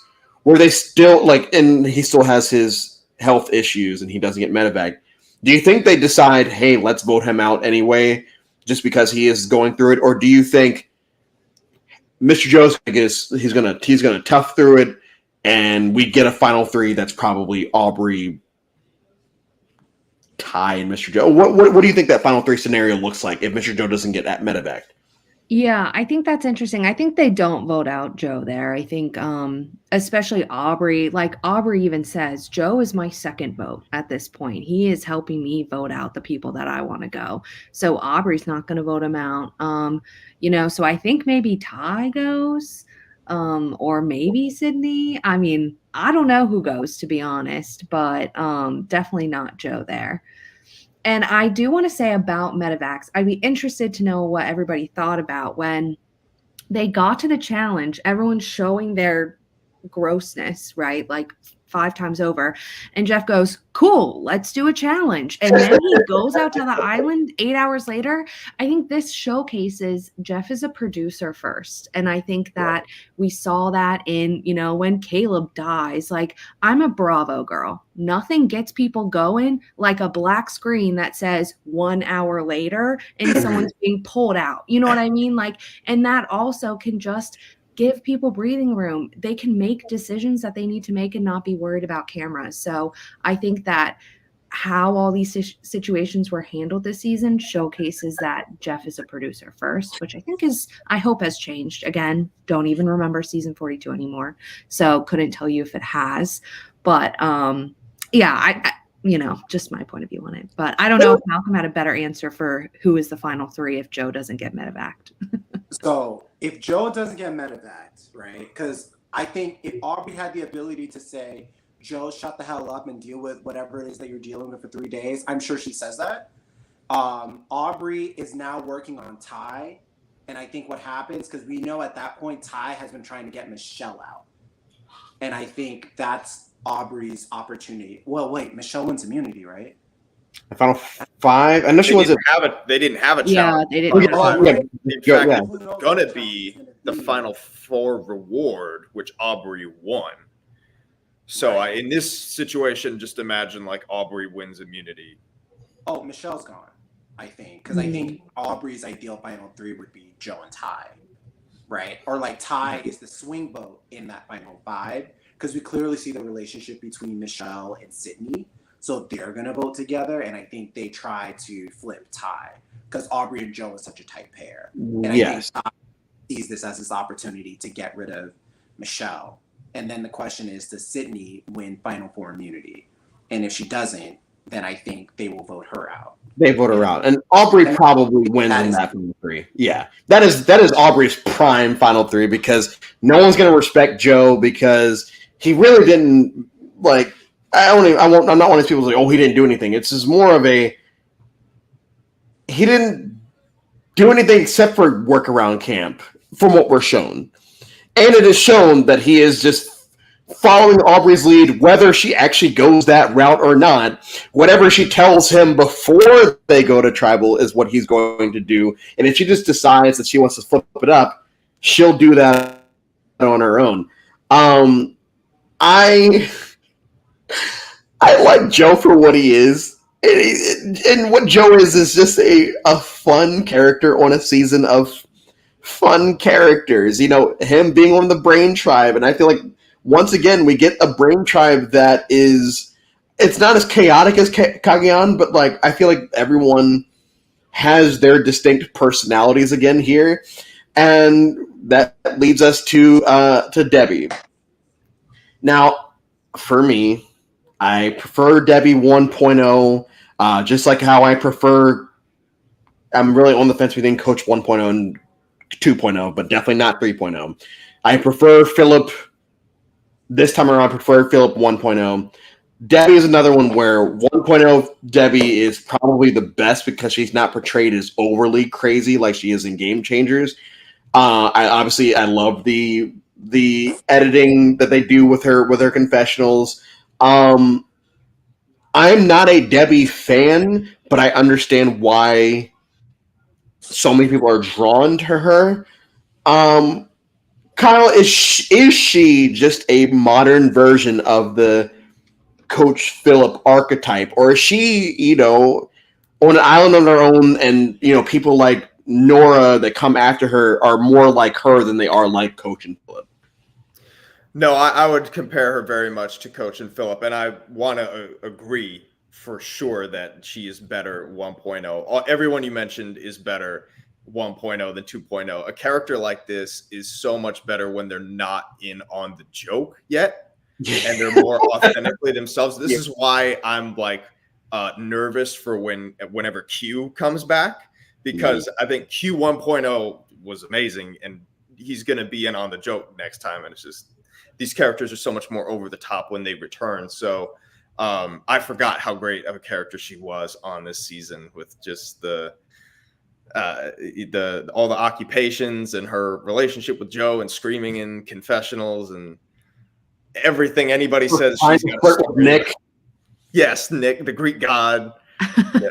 where they still and he still has his health issues and he doesn't get medevac? Do you think they decide, hey, let's vote him out anyway, just because he is going through it, or do you think Mr. Joe's he's gonna tough through it, and we get a final three that's probably Aubrey, Ty, and Mr. Joe? What do you think that final three scenario looks like if Mr. Joe doesn't get at medevac? Yeah, I think that's interesting. I think they don't vote out Joe there. I think especially Aubrey, Aubrey even says, Joe is my second vote at this point. He is helping me vote out the people that I want to go. So Aubrey's not going to vote him out. So I think maybe Ty goes or maybe Sydney. I mean, I don't know who goes, to be honest, but definitely not Joe there. And I do want to say about medevacs, I'd be interested to know what everybody thought about when they got to the challenge, everyone's showing their grossness, right? Like 5 times over. And Jeff goes, cool, let's do a challenge. And then he goes out to the island 8 hours later. I think this showcases Jeff is a producer first. And I think that we saw that in, when Caleb dies. Like, I'm a Bravo girl. Nothing gets people going like a black screen that says 1 hour later and someone's being pulled out. You know what I mean? And that also can just give people breathing room. They can make decisions that they need to make and not be worried about cameras. So I think that how all these situations were handled this season showcases that Jeff is a producer first, which I hope has changed. Again, don't even remember season 42 anymore. So couldn't tell you if it has, but I just my point of view on it. But I don't know if Malcolm had a better answer for who is the final three if Joe doesn't get medevaced. So if Joe doesn't get medevaced, right? Because I think if Aubrey had the ability to say, Joe, shut the hell up and deal with whatever it is that you're dealing with for 3 days, I'm sure she says that. Aubrey is now working on Ty. And I think what happens, because we know at that point, Ty has been trying to get Michelle out. And I think that's Aubrey's opportunity. Well, wait, Michelle wins immunity, right? The Final Five. I know she wasn't. They didn't have a challenge. Yeah, they didn't. In fact, it's going to be the Final Four reward, which Aubrey won. So in this situation, just imagine Aubrey wins immunity. Oh, Michelle's gone, I think, because I think Aubrey's ideal final three would be Joe and Ty, right? Or Ty is the swing vote in that final five, because we clearly see the relationship between Michelle and Sydney. So they're going to vote together, and I think they try to flip Ty because Aubrey and Joe is such a tight pair. And I think Ty sees this as his opportunity to get rid of Michelle. And then the question is, does Sydney win Final Four immunity? And if she doesn't, then I think they will vote her out. They vote her out. And Aubrey probably wins in that final three. Yeah. That is Aubrey's prime final three because no one's going to respect Joe because he really didn't I'm not one of these people who's he didn't do anything. It's just more of he didn't do anything except for work around camp from what we're shown. And it is shown that he is just following Aubrey's lead, whether she actually goes that route or not. Whatever she tells him before they go to tribal is what he's going to do. And if she just decides that she wants to flip it up, she'll do that on her own. I like Joe for what he is. And what Joe is just a fun character on a season of fun characters. You know, him being on the Brain Tribe, and I feel like once again we get a Brain Tribe that is, it's not as chaotic as Kageon, but like I feel like everyone has their distinct personalities again here, and that leads us to Debbie. Now, for me, I prefer Debbie 1.0, just like how I prefer. I'm really on the fence between Coach 1.0 and 2.0, but definitely not 3.0. I prefer Philip this time around. I prefer Philip 1.0. Debbie is another one where 1.0 Debbie is probably the best because she's not portrayed as overly crazy like she is in Game Changers. I love the editing that they do with her confessionals. I'm not a Debbie fan, but I understand why so many people are drawn to her. Kyle, is she just a modern version of the Coach Philip archetype, or is she, on an island on her own, and people like Nora that come after her are more like her than they are like Coach and Philip? No, I would compare her very much to Coach and Philip, and I want to agree for sure that she is better 1.0. Everyone you mentioned is better 1.0 than 2.0. A character like this is so much better when they're not in on the joke yet, and they're more authentically themselves. This is why I'm like nervous for whenever Q comes back, because I think Q 1.0 was amazing, and he's going to be in on the joke next time, and it's just these characters are so much more over the top when they return. So I forgot how great of a character she was on this season, with just all the occupations and her relationship with Joe and screaming in confessionals and everything anybody says. She's got Nick. Yes, Nick, the Greek god. Yeah.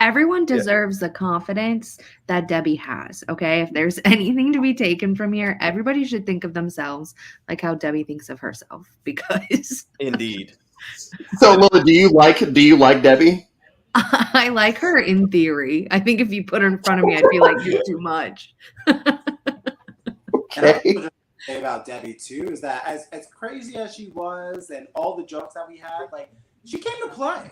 Everyone deserves the confidence that Debbie has, okay? If there's anything to be taken from here, everybody should think of themselves like how Debbie thinks of herself, because Indeed. So, Lola, do you like Debbie? I like her in theory. I think if you put her in front of me, I'd be like, you're too much. Okay. About Debbie too is that as crazy as she was and all the jokes that we had, like, she came to play.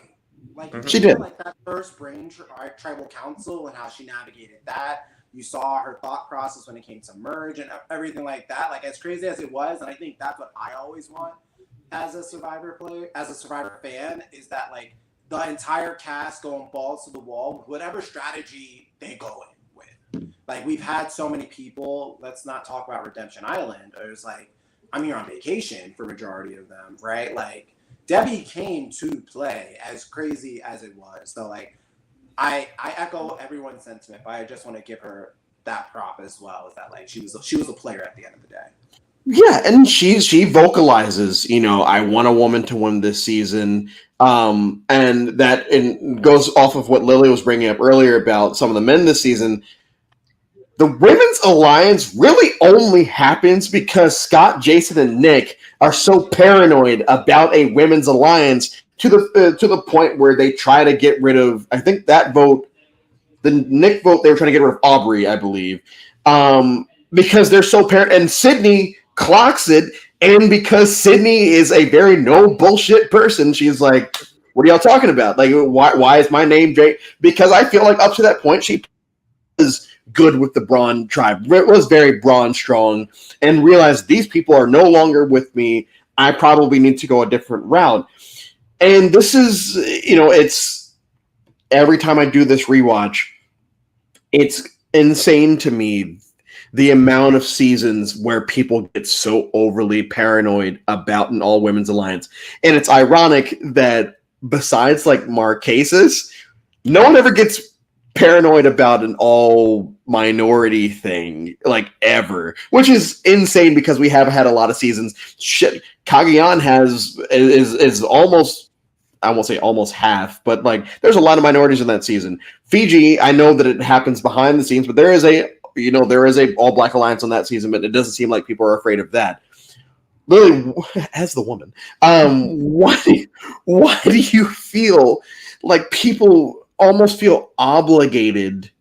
Like, she did. Like that first Brain Tribal Council and how she navigated that. You saw her thought process when it came to merge and everything like that. Like, as crazy as it was, and I think that's what I always want as a Survivor player, as a Survivor fan, is that like the entire cast going balls to the wall with whatever strategy they go in with. Like, we've had so many people. Let's not talk about Redemption Island. It was like, I'm here on vacation for majority of them, right? Like, Debbie came to play, as crazy as it was. So, like, I echo everyone's sentiment, but I just want to give her that prop as well. Is that like she was a player at the end of the day. Yeah, and she vocalizes, I want a woman to win this season, and that goes off of what Lily was bringing up earlier about some of the men this season. The women's alliance really only happens because Scott, Jason, and Nick are so paranoid about a women's alliance to the point where they try to get rid of, I think that vote, the Nick vote, they were trying to get rid of Aubrey, I believe, because they're so paranoid. And Sydney clocks it, and because Sydney is a very no bullshit person, she's like, "What are y'all talking about? Like, why is my name Jake?" Because I feel like up to that point, she was good with the Braun tribe. It was very Braun strong, and realized these people are no longer with me. I probably need to go a different route. And this is, it's every time I do this rewatch, it's insane to me the amount of seasons where people get so overly paranoid about an all women's alliance. And it's ironic that besides like Marquesas, no one ever gets paranoid about an all minority thing, like, ever, which is insane because we have had a lot of seasons. Shit, Kageon is almost, I won't say almost half, but like there's a lot of minorities in that season. Fiji, I know that it happens behind the scenes, but there is a there is a all black alliance on that season, but it doesn't seem like people are afraid of that. Lily, as the woman, why do you feel like people almost feel obligated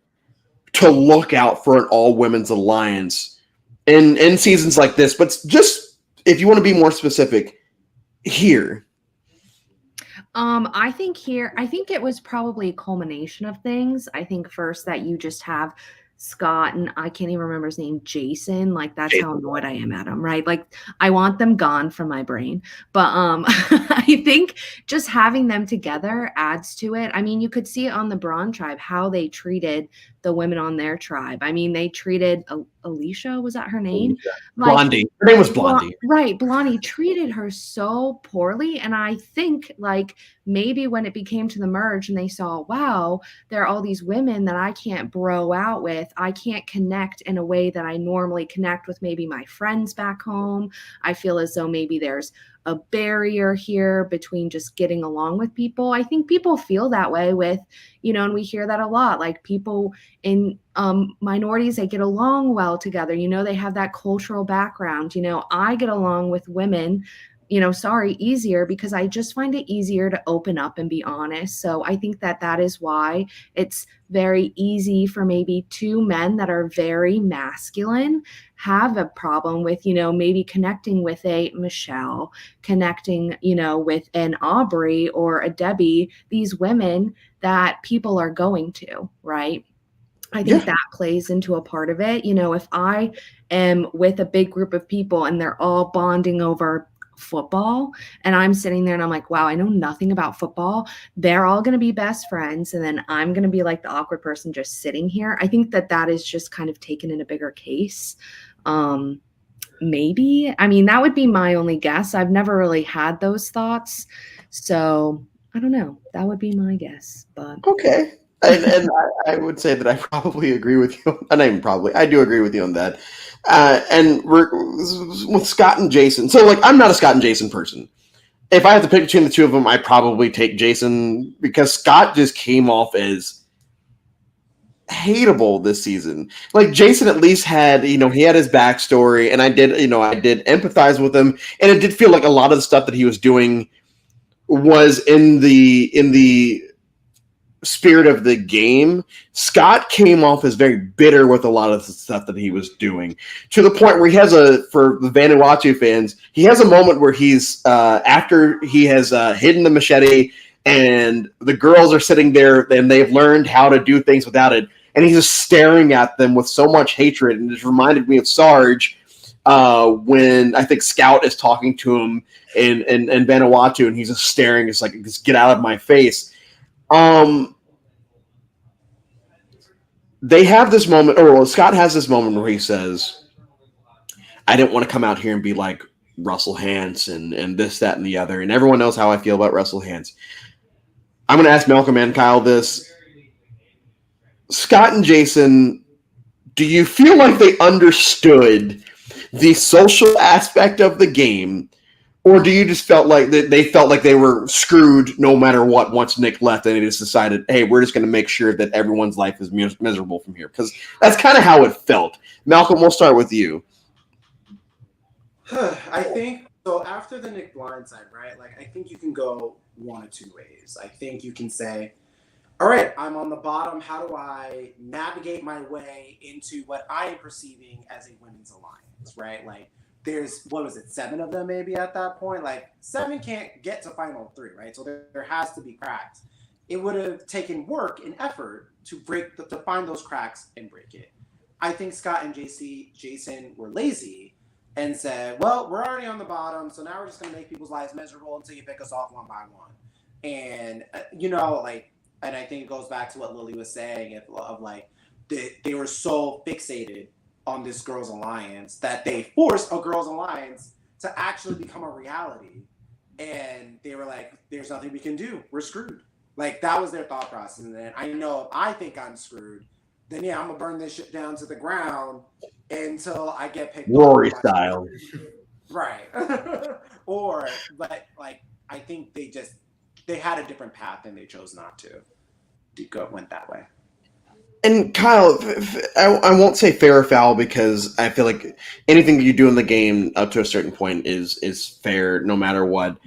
to look out for an all women's alliance in seasons like this? But just if you want to be more specific, here. I think it was probably a culmination of things. I think first that you just have Scott and I can't even remember his name, Jason. Like that's how annoyed I am at him, right? Like I want them gone from my brain. But I think just having them together adds to it. I mean, you could see it on the Braun tribe how they treated the women on their tribe. I mean, they treated Alicia, was that her name? Like, Blondie. Her name was Blondie. Right. Blondie treated her so poorly. And I think like maybe when it became to the merge and they saw, wow, there are all these women that I can't bro out with. I can't connect in a way that I normally connect with maybe my friends back home. I feel as though maybe there's a barrier here between just getting along with people. I think people feel that way with, and we hear that a lot, like people in minorities, they get along well together. They have that cultural background. I get along with women, easier because I just find it easier to open up and be honest. So I think that is why it's very easy for maybe two men that are very masculine have a problem with, maybe connecting with a Michelle, connecting, with an Aubrey or a Debbie, these women that people are going to, right? I think that plays into a part of it. If I am with a big group of people and they're all bonding over football and I'm sitting there and I'm like, wow, I know nothing about football. They're all going to be best friends. And then I'm going to be like the awkward person just sitting here. I think that is just kind of taken in a bigger case. Maybe, I mean, that would be my only guess. I've never really had those thoughts. So I don't know. That would be my guess, but okay. And I would say that I probably agree with you. Not even probably. I do agree with you on that. And with Scott and Jason. So, like, I'm not a Scott and Jason person. If I have to pick between the two of them, I probably take Jason because Scott just came off as hateable this season. Like Jason at least had, he had his backstory, and I did empathize with him, and it did feel like a lot of the stuff that he was doing was in the spirit of the game. Scott came off as very bitter with a lot of the stuff that he was doing, to the point where he has for the Vanuatu fans, he has a moment where he's after he has hidden the machete and the girls are sitting there and they've learned how to do things without it, and he's just staring at them with so much hatred, and it just reminded me of Sarge when I think Scout is talking to him in Vanuatu, and he's just staring. It's like, just get out of my face. They have this moment, or Scott has this moment where he says, I didn't want to come out here and be like Russell Hantz and this, that, and the other. And everyone knows how I feel about Russell Hantz. I'm going to ask Malcolm and Kyle this. Scott and Jason, do you feel like they understood the social aspect of the game, or do you just felt like they felt like they were screwed no matter what once Nick left, and they just decided, hey, we're just going to make sure that everyone's life is miserable from here? Because that's kind of how it felt. Malcolm, we'll start with you. I think so. After the Nick blindside, right? Like, I think you can go one of two ways. I think you can say, all right, I'm on the bottom. How do I navigate my way into what I am perceiving as a women's alliance, right? Like, there's, 7 of them maybe at that point? Like, 7 can't get to final 3, right? So there has to be cracks. It would have taken work and effort to to find those cracks and break it. I think Scott and Jason were lazy and said, well, we're already on the bottom, so now we're just going to make people's lives miserable until you pick us off one by one. And, and I think it goes back to what Lily was saying they were so fixated on this girls' alliance that they forced a girls' alliance to actually become a reality. And they were like, there's nothing we can do. We're screwed. Like, that was their thought process. And then I know if I think I'm screwed, then I'm going to burn this shit down to the ground until I get picked up. Rory style. Right. I think they had a different path and they chose not to. Went that way. And Kyle, I won't say fair or foul because I feel like anything that you do in the game up to a certain point is fair no matter what.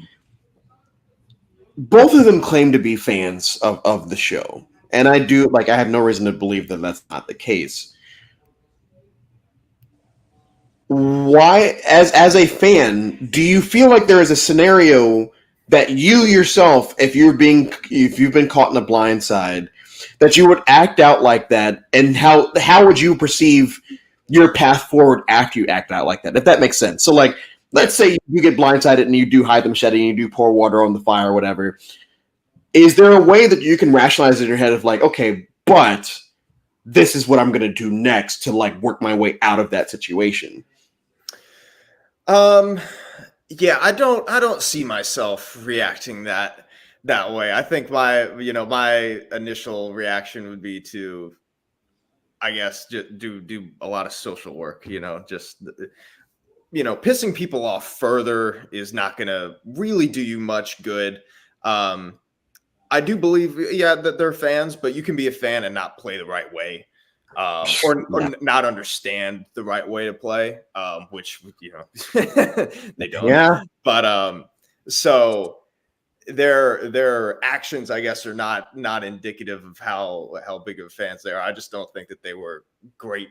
Both of them claim to be fans of the show. And I do, like, I have no reason to believe that that's not the case. Why, as a fan, do you feel like there is a scenario that you yourself, if you've been caught in a blind side, that you would act out like that, and how would you perceive your path forward after you act out like that, if that makes sense? So, like, let's say you get blindsided and you do hide the machete and you do pour water on the fire or whatever. Is there a way that you can rationalize in your head of like, okay, but this is what I'm going to do next to like work my way out of that situation? Yeah, I don't see myself reacting that way. I think my initial reaction would be to, I guess, just do a lot of social work, just pissing people off further is not going to really do you much good. I do believe, that they're fans, but you can be a fan and not play the right way, or not understand the right way to play, which they don't. Yeah, But so their actions, I guess, are not indicative of how big of fans they are. I just don't think that they were great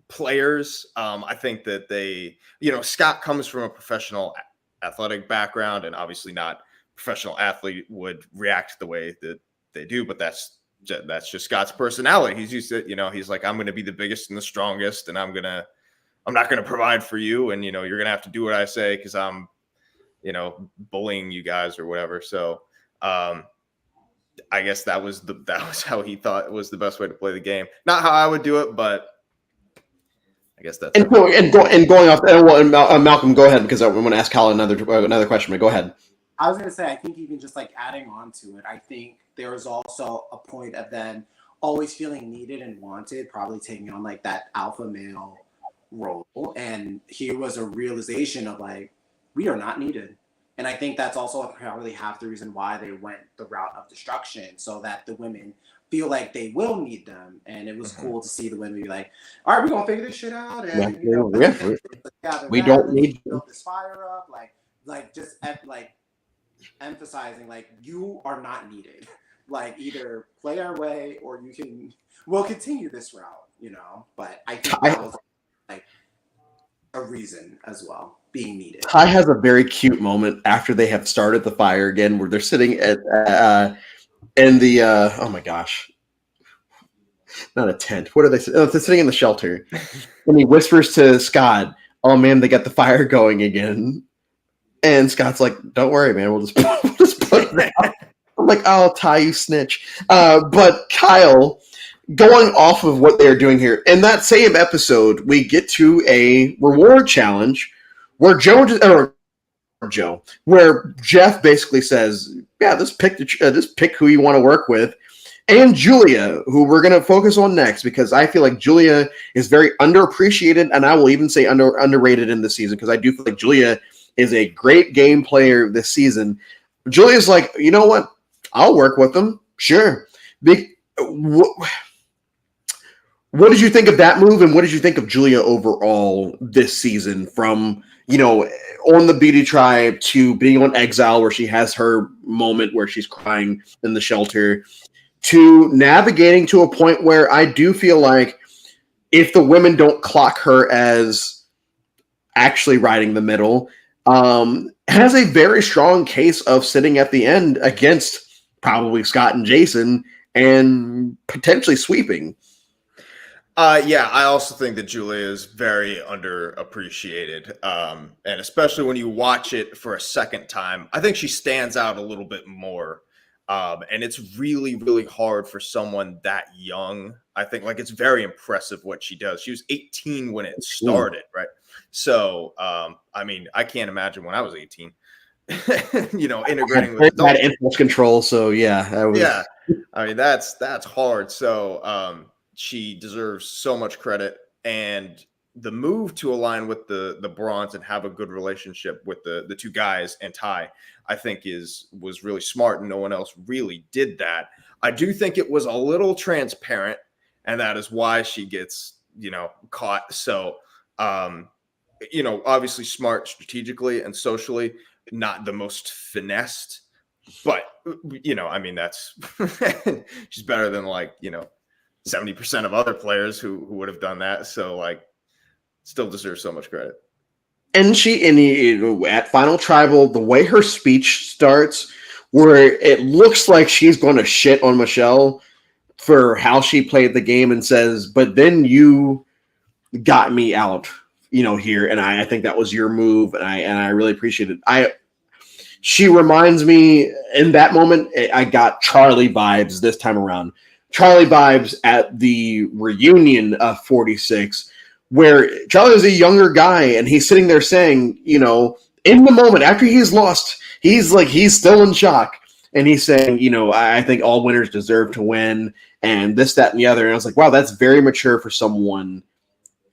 players. I think that Scott comes from a professional athletic background, and obviously not professional athlete would react the way that they do, but that's just Scott's personality. He's used to, he's like, I'm going to be the biggest and the strongest, and I'm not going to provide for you. And, you're going to have to do what I say, cause I'm, bullying you guys or whatever. So, I guess that was how he thought was the best way to play the game. Not how I would do it, but I guess that's going off. Malcolm, go ahead, because I want to ask Kyle another question. But go ahead. I was going to say, I think even just like adding on to it, I think there was also a point of them always feeling needed and wanted, probably taking on like that alpha male role. And here was a realization of like, we are not needed. And I think that's also probably half the reason why they went the route of destruction, so that the women feel like they will need them. And it was cool to see the women be like, all right, we're going to figure this shit out. And, we don't need build this fire up. Like just like, emphasizing like you are not needed, like either play our way or we'll continue this route, but I think that was like a reason as well, being needed. Ty has a very cute moment after they have started the fire again, where they're sitting at in the oh my gosh, not a tent, what are they they're sitting in the shelter, and he whispers to Scott, oh man, they got the fire going again. And Scott's like, don't worry, man. We'll just put it out. I'm like, oh, Ty, you snitch. But Kyle, going off of what they're doing here, in that same episode, we get to a reward challenge where where Jeff basically says, yeah, just pick who you want to work with. And Julia, who we're going to focus on next, because I feel like Julia is very underappreciated, and I will even say underrated in this season, because I do feel like Julia is a great game player this season. Julia's like, you know what? I'll work with them. Sure. What did you think of that move, and what did you think of Julia overall this season, from, on the Beauty Tribe to being on Exile, where she has her moment where she's crying in the shelter, to navigating to a point where I do feel like if the women don't clock her as actually riding the middle, has a very strong case of sitting at the end against probably Scott and Jason and potentially sweeping. Yeah, I also think that Julia is very underappreciated. And especially when you watch it for a second time, I think she stands out a little bit more. And it's really, really hard for someone that young. I think it's very impressive what she does. She was 18 when it started, right? So, I can't imagine when I was 18, integrating with adults. That impulse control. So yeah, that's hard. So, she deserves so much credit, and the move to align with the Bronze and have a good relationship with the two guys and Ty, I think was really smart, and no one else really did that. I do think it was a little transparent, and that is why she gets, caught. So, obviously smart strategically and socially, not the most finessed, but that's she's better than 70% of other players who would have done that. So still deserves so much credit. And at Final Tribal, the way her speech starts, where it looks like she's going to shit on Michelle for how she played the game, and says, "But then you got me out, here, and I think that was your move, and I really appreciate it." She reminds me in that moment. I got Charlie vibes this time around. Charlie vibes at the reunion of 46, where Charlie is a younger guy and he's sitting there saying, in the moment after he's lost, he's still in shock. And he's saying, I think all winners deserve to win, and this, that, and the other. And I was like, wow, that's very mature for someone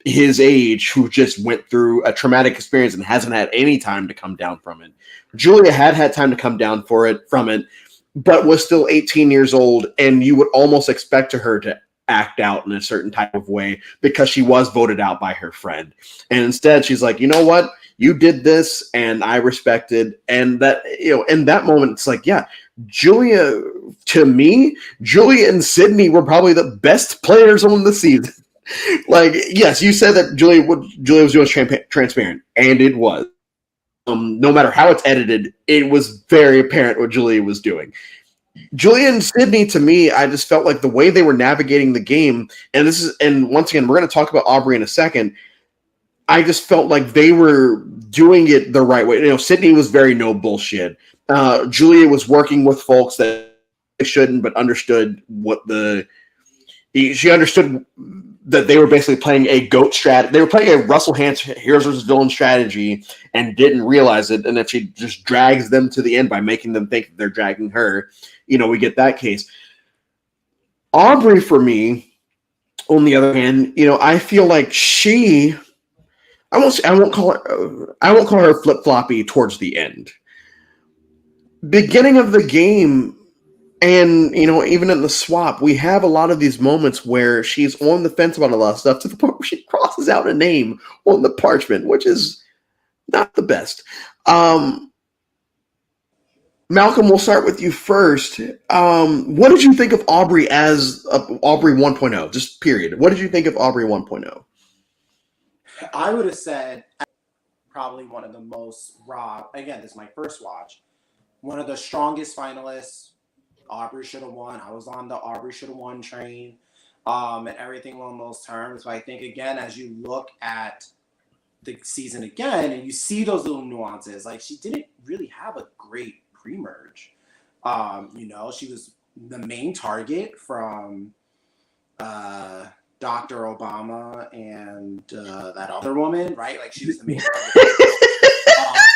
his age who just went through a traumatic experience and hasn't had any time to come down from it. Julia had time to come down from it, but was still 18 years old, and you would almost expect her to act out in a certain type of way because she was voted out by her friend. And instead she's like, you know what? You did this and I respected. And that, in that moment, it's like, yeah, Julia and Sydney were probably the best players on the season. Yes, you said that Julia was doing transparent, and it was. No matter how it's edited, it was very apparent what Julia was doing. Julia and Sydney, to me, I just felt like the way they were navigating the game, and once again, we're going to talk about Aubrey in a second. I just felt like they were doing it the right way. Sydney was very no bullshit. Julia was working with folks that they shouldn't, but understood she understood that they were basically playing a GOAT strat. They were playing a Russell Hantz heroes versus villain strategy and didn't realize it. And if she just drags them to the end by making them think that they're dragging her, we get that case. Aubrey, for me, on the other hand, I feel like I won't call her flip-floppy towards the end. Beginning of the game, and, even in the swap, we have a lot of these moments where she's on the fence about a lot of stuff to the point where she crosses out a name on the parchment, which is not the best. Malcolm, we'll start with you first. What did you think of Aubrey as Aubrey 1.0? Just period. What did you think of Aubrey 1.0? I would have said probably one of the most raw. Again, this is my first watch. One of the strongest finalists. Aubrey should have won. I was on the Aubrey should have won train, and everything along those terms. But I think, again, as you look at the season again and you see those little nuances, she didn't really have a great pre-merge. She was the main target from Dr. Obama and that other woman, right? She was the main target. I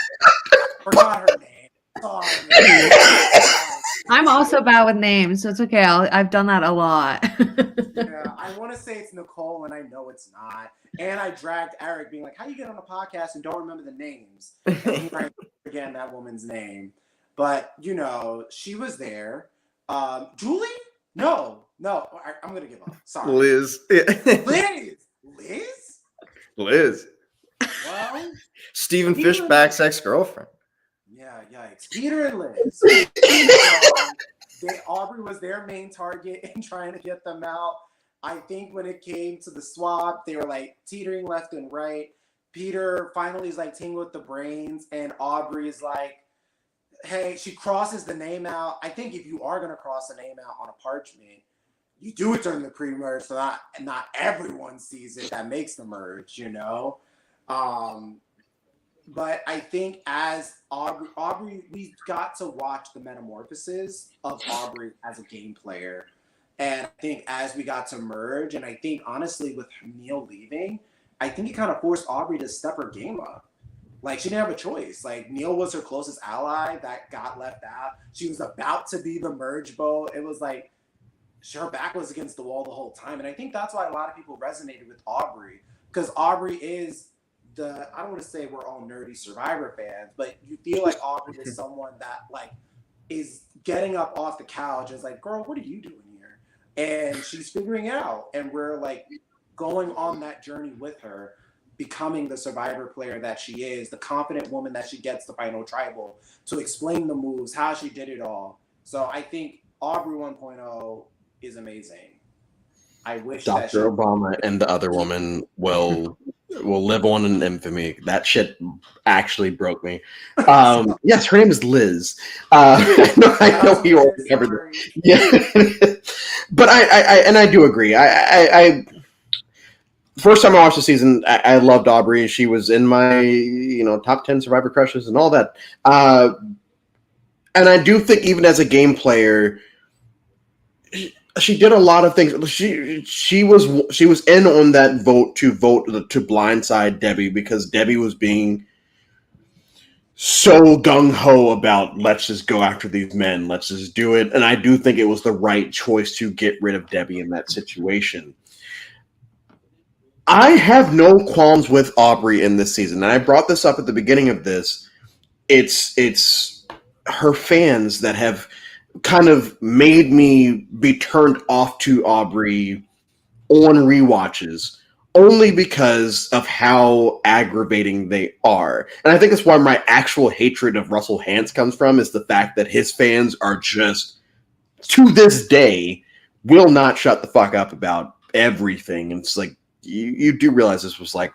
forgot her name. Sorry. I'm also bad with names, so it's okay. I've done that a lot. Yeah, I want to say it's Nicole, and I know it's not. And I dragged Eric, being like, "How you get on a podcast and don't remember the names?" And he might forget that woman's name, but she was there. Julie? No, I'm gonna give up. Sorry, Liz. Liz. Well, Stephen Fishback's ex-girlfriend. Yeah, yikes. Peter and Liz. Aubrey was their main target in trying to get them out. I think when it came to the swap, they were teetering left and right. Peter finally is tingle with the brains, and Aubrey is hey, she crosses the name out. I think if you are going to cross the name out on a parchment, you do it during the pre-merge, so not everyone sees it. That makes the merge, But I think as Aubrey, we got to watch the metamorphosis of Aubrey as a game player. And I think as we got to merge, and I think honestly with Neil leaving, I think it kind of forced Aubrey to step her game up. She didn't have a choice. Neil was her closest ally that got left out. She was about to be the merge bow. It was her back was against the wall the whole time. And I think that's why a lot of people resonated with Aubrey, because Aubrey is I don't want to say we're all nerdy Survivor fans, but you feel like Aubrey is someone that is getting up off the couch and is girl, what are you doing here? and she's figuring it out, and we're like going on that journey with her, becoming the Survivor player that she is, the confident woman that she gets the final tribal to explain the moves, how she did it all. So I think Aubrey 1.0 is amazing. I wish that she Dr. Obama and the other woman will live on in infamy. That shit actually broke me. Yes, her name is Liz. I know you all covered it. Yeah, but I do agree. I first time I watched the season, I loved Aubrey. She was in my top 10 Survivor crushes and all that. And I do think even as a game player, she did a lot of things. She was in on that vote to blindside Debbie, because Debbie was being so gung ho about let's just go after these men, let's just do it. And I do think it was the right choice to get rid of Debbie in that situation. I have no qualms with Aubrey in this season, and I brought this up at the beginning of this. It's her fans that have kind of made me be turned off to Aubrey on rewatches, only because of how aggravating they are. And I think that's why my actual hatred of Russell Hantz comes from, is the fact that his fans are just, to this day, will not shut the fuck up about everything. And it's like, you do realize this was like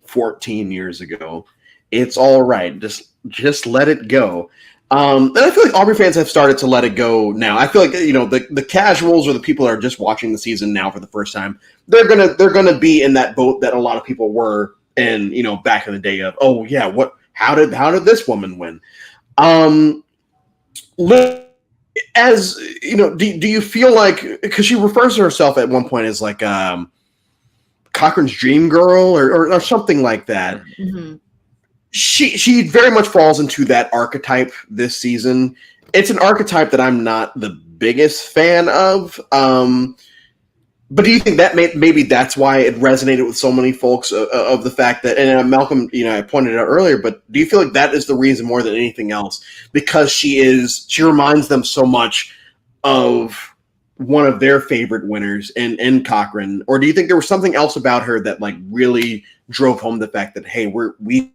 14 years ago. It's all right. Just let it go. And I feel like Aubrey fans have started to let it go now. I feel like the casuals or the people that are just watching the season now for the first time, they're gonna be in that boat that a lot of people were in, back in the day of, oh yeah, how did this woman win? As do you feel like, because she refers to herself at one point as like Cochrane's dream girl or something like that. Mm-hmm. She very much falls into that archetype this season. It's an archetype that I'm not the biggest fan of. But do you think that maybe that's why it resonated with so many folks of the fact that, and Malcolm, I pointed it out earlier, but do you feel like that is the reason more than anything else? Because she reminds them so much of one of their favorite winners in Cochrane? Or do you think there was something else about her that like really drove home the fact that, hey, we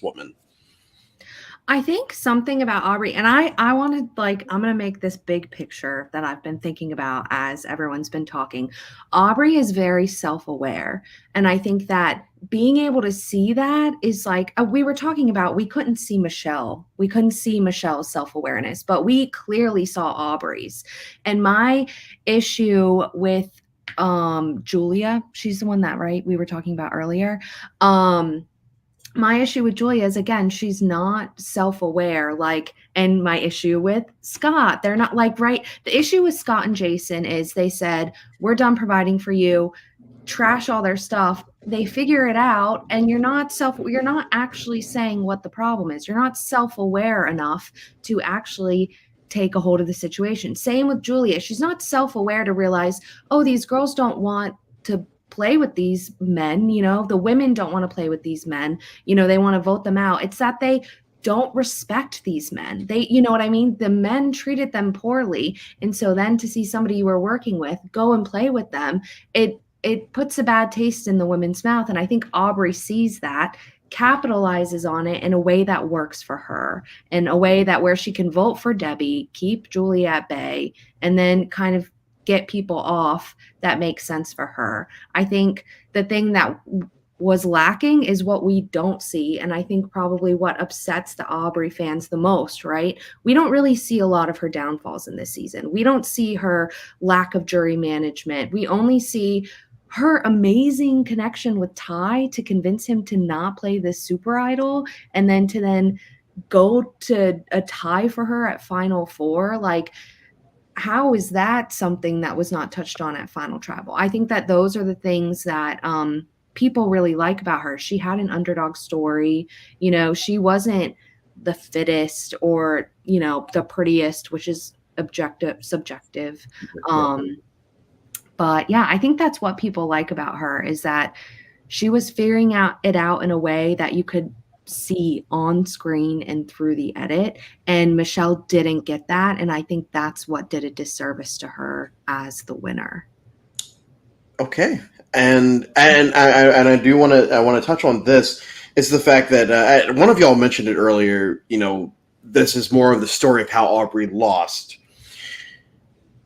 woman? I think something about Aubrey, and I wanted, like, I'm going to make this big picture that I've been thinking about as everyone's been talking. Aubrey is very self-aware. And I think that being able to see that is like, we were talking about, we couldn't see Michelle. We couldn't see Michelle's self-awareness, but we clearly saw Aubrey's. And my issue with Julia, she's the one that, right, we were talking about earlier. My issue with Julia is, again, she's not self-aware, and my issue with Scott, they're not right. The issue with Scott and Jason is they said, we're done providing for you, trash all their stuff. They figure it out, and you're not actually saying what the problem is. You're not self-aware enough to actually take a hold of the situation. Same with Julia. She's not self-aware to realize, oh, these girls don't want to play with these men, the women don't want to play with these men, they want to vote them out. It's that they don't respect these men. They, you know what I mean? The men treated them poorly. And so then to see somebody you were working with go and play with them, it puts a bad taste in the women's mouth. And I think Aubrey sees that, capitalizes on it in a way that works for her, in a way that where she can vote for Debbie, keep Julia at bay, and then kind of get people off that makes sense for her. I think the thing that was lacking is what we don't see. And I think probably what upsets the Aubrey fans the most, right? We don't really see a lot of her downfalls in this season. We don't see her lack of jury management. We only see her amazing connection with Ty to convince him to not play this super idol, and then to go to a tie for her at Final Four. How is that something that was not touched on at Final Tribal? I think that those are the things that people really like about her. She had an underdog story. She wasn't the fittest or, the prettiest, which is subjective. But yeah, I think that's what people like about her, is that she was figuring it out in a way that you could see on screen and through the edit. And Michelle didn't get that. And I think that's what did a disservice to her as the winner. Okay, and I do want to touch on this. Is the fact that one of y'all mentioned it earlier. This is more of the story of how Aubrey lost,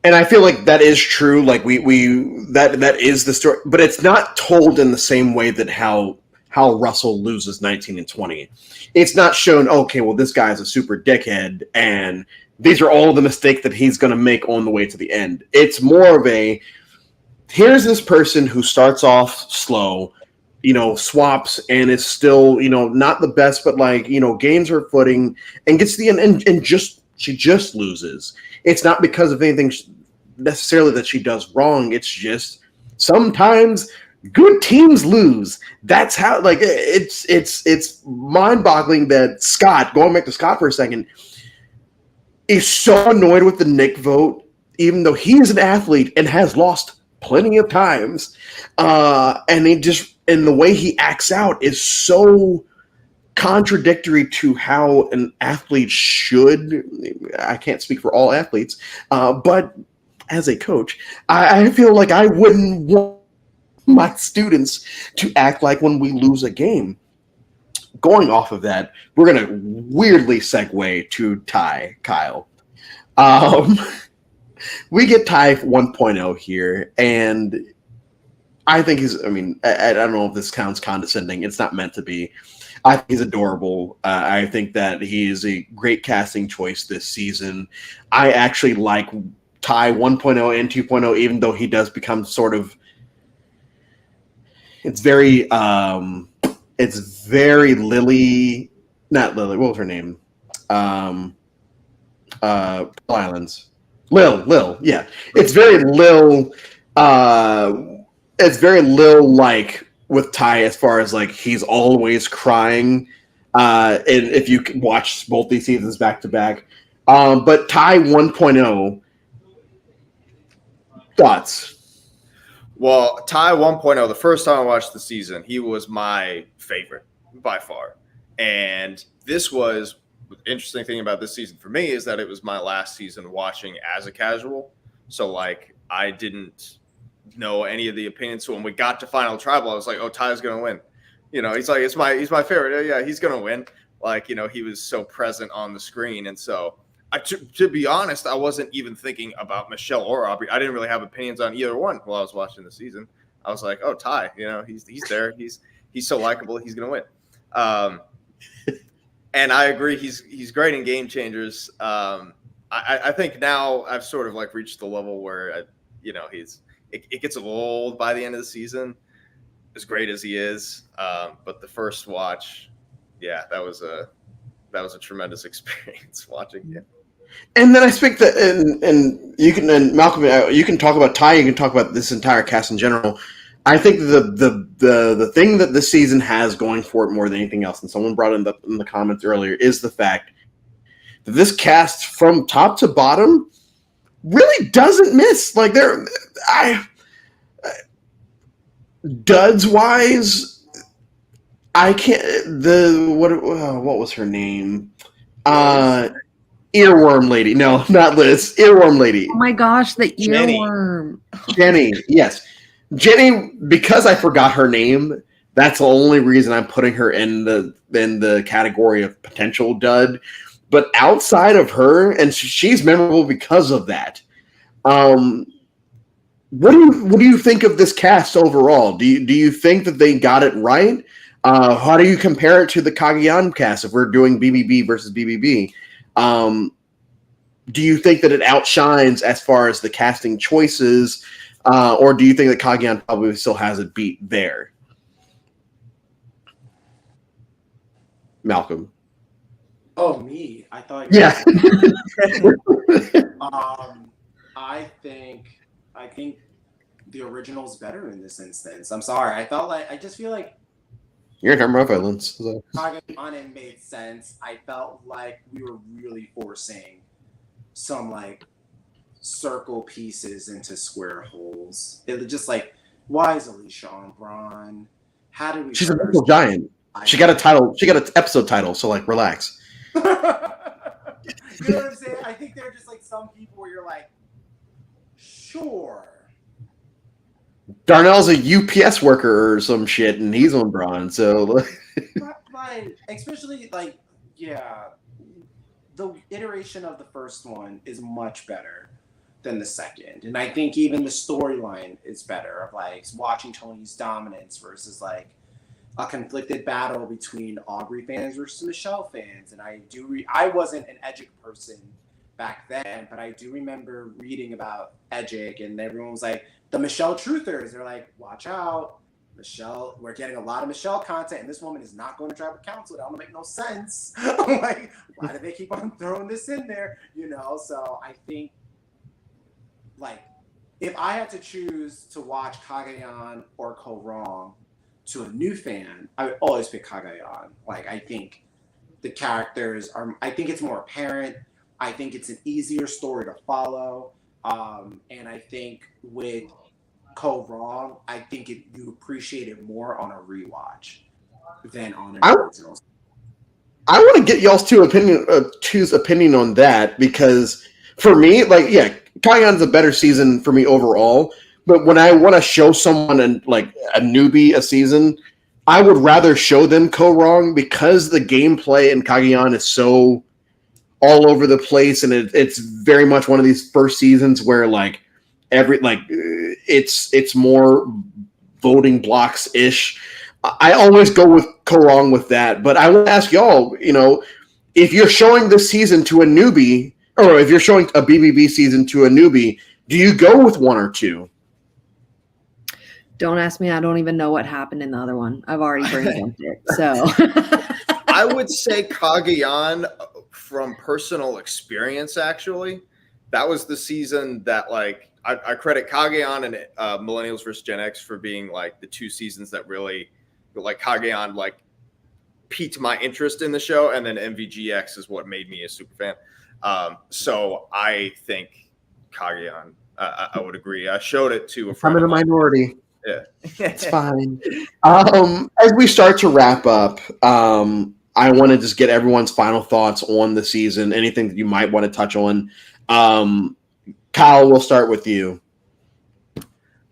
and I feel like that is true. Like that is the story, but it's not told in the same way that how Russell loses 19 and 20. It's not shown. Okay, well, this guy's a super dickhead, and these are all the mistakes that he's going to make on the way to the end. It's more of a here's this person who starts off slow, swaps and is still, not the best, but gains her footing and gets to the end and she just loses. It's not because of anything necessarily that she does wrong. It's just sometimes good teams lose. That's how it's mind-boggling that Scott, going back to Scott for a second, is so annoyed with the Nick vote, even though he is an athlete and has lost plenty of times, and the way he acts out is so contradictory to how an athlete should. I can't speak for all athletes, but as a coach, I feel like I wouldn't want my students to act like when we lose a game. Going off of that, we're gonna weirdly segue to Ty, Kyle. We get Ty 1.0 here, and I think I don't know if this sounds condescending. It's not meant to be. I think he's adorable. I think that he is a great casting choice this season. I actually like Ty 1.0 and 2.0, even though he does become sort of. It's very Lily, not Lily. What was her name? Islands. Lil, yeah. It's very Lil. It's very Lil like with Ty as far as he's always crying. And if you watch both these seasons back to back, but Ty 1.0 thoughts. Well, Ty 1.0, the first time I watched the season, he was my favorite by far. And this was the interesting thing about this season for me is that it was my last season watching as a casual. So I didn't know any of the opinions. So when we got to Final Tribal, I was like, oh, Ty's gonna win. He's like, he's my favorite. Yeah, he's gonna win. He was so present on the screen. And so to be honest, I wasn't even thinking about Michelle or Aubrey. I didn't really have opinions on either one while I was watching the season. I was like, oh, Ty, he's there. He's so likable. He's going to win. And I agree. He's great in Game Changers. I think now I've sort of reached the level where, it gets a little old by the end of the season, as great as he is. But the first watch, yeah, that was a tremendous experience watching him. And then I think that, and you can, and Malcolm, you can talk about Ty. You can talk about this entire cast in general. I think the thing that this season has going for it more than anything else, and someone brought it up in the comments earlier, is the fact that this cast from top to bottom really doesn't miss. Duds wise, I can't. What was her name? Earworm lady. No, not Liz. Earworm lady. Oh my gosh, the Jenny. earworm. Jenny, yes. Jenny, because I forgot her name, that's the only reason I'm putting her in the category of potential dud. But outside of her, and she's memorable because of that. What do you think of this cast overall? Do you think that they got it right? How do you compare it to the Kageyan cast if we're doing BBB versus BBB? Do you think that it outshines as far as the casting choices, or do you think that Kageyan probably still has it beat there? Malcolm. Oh, me? I thought. Yeah. I think the original's better in this instance. I'm sorry. I just feel like You're talking about violence. So. Kageyan made sense. I felt like we were really forcing some circle pieces into square holes. It was just why is Alicia on Braun? How do we? She's a mental giant. She got a title. She got an episode title. So like, relax. You know what I'm saying? I think they're just like some people where you're like, sure. Darnell's a UPS worker or some shit, and he's on Braun. So Like, especially like, yeah, the iteration of the first one is much better than the second, and I think even the storyline is better of like watching Tony's dominance versus like a conflicted battle between Aubrey fans versus Michelle fans. And I wasn't an Edgic person back then, but I do remember reading about Edgic, and everyone was like, the Michelle truthers. They're like, watch out, Michelle. We're getting a lot of Michelle content, and this woman is not going to tribal council. That don't make no sense. I'm like, why do they keep on throwing this in there? You know, so I think, like, if I had to choose to watch Kagayan or Kaoh Rong to a new fan, I would always pick Kagayan. Like, I think the characters are, I think it's more apparent. I think it's an easier story to follow. And I think with Kaoh Rong, I think you appreciate it more on a rewatch than on an original. I want to get y'all's two's opinion on that, because for me, like, yeah, Kagayan's a better season for me overall. But when I want to show someone like a newbie a season, I would rather show them Kaoh Rong, because the gameplay in Kagayan is so all over the place, and it's very much one of these first seasons where like it's more voting blocks ish. I always go with Kaoh Rong with that, but I want to ask y'all, if you're showing this season to a newbie, or if you're showing a BBB season to a newbie, do you go with one or two? Don't ask me. I don't even know what happened in the other one. I've already brain dumped it. So I would say Kagayan, from personal experience, actually, that was the season that, like, I credit Kagayan and Millennials vs. Gen X for being like the two seasons that really, like, Kagayan like piqued my interest in the show, and then MVGX is what made me a super fan. So I think Kagayan, I would agree. I showed it to a friend. I'm in a minority. Yeah, it's fine. As we start to wrap up, I want to just get everyone's final thoughts on the season. Anything that you might want to touch on. Kyle, we'll start with you.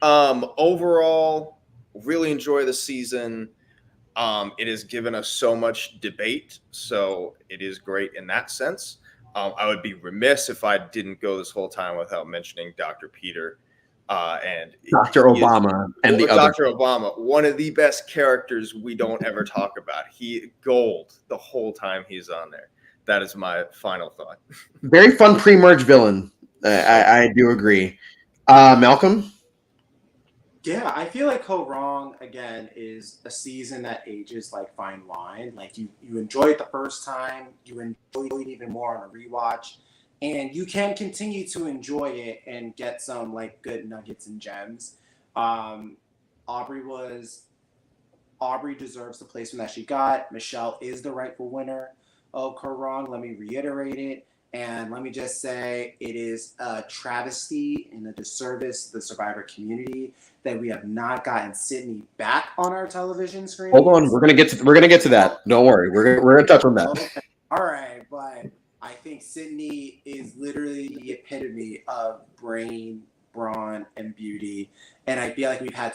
Overall, really enjoy the season. It has given us so much debate, so it is great in that sense. I would be remiss if I didn't go this whole time without mentioning Dr. Peter and Dr. Obama and the other. Dr. Obama, one of the best characters we don't ever talk about. He gold the whole time he's on there. That is my final thought. Very fun pre-merge villain. I do agree. Malcolm? Yeah, I feel like Kaoh Rong, again, is a season that ages like fine wine. Like, you enjoy it the first time, you enjoy it even more on a rewatch, and you can continue to enjoy it and get some like good nuggets and gems. Aubrey deserves the placement that she got. Michelle is the rightful winner of Kaoh Rong. Let me reiterate it. And let me just say, it is a travesty and a disservice to the Survivor community that we have not gotten Sydney back on our television screen. Hold on, we're gonna get to that. Don't worry, we're gonna touch on that. Okay. All right, but I think Sydney is literally the epitome of brain, brawn, and beauty. And I feel like we've had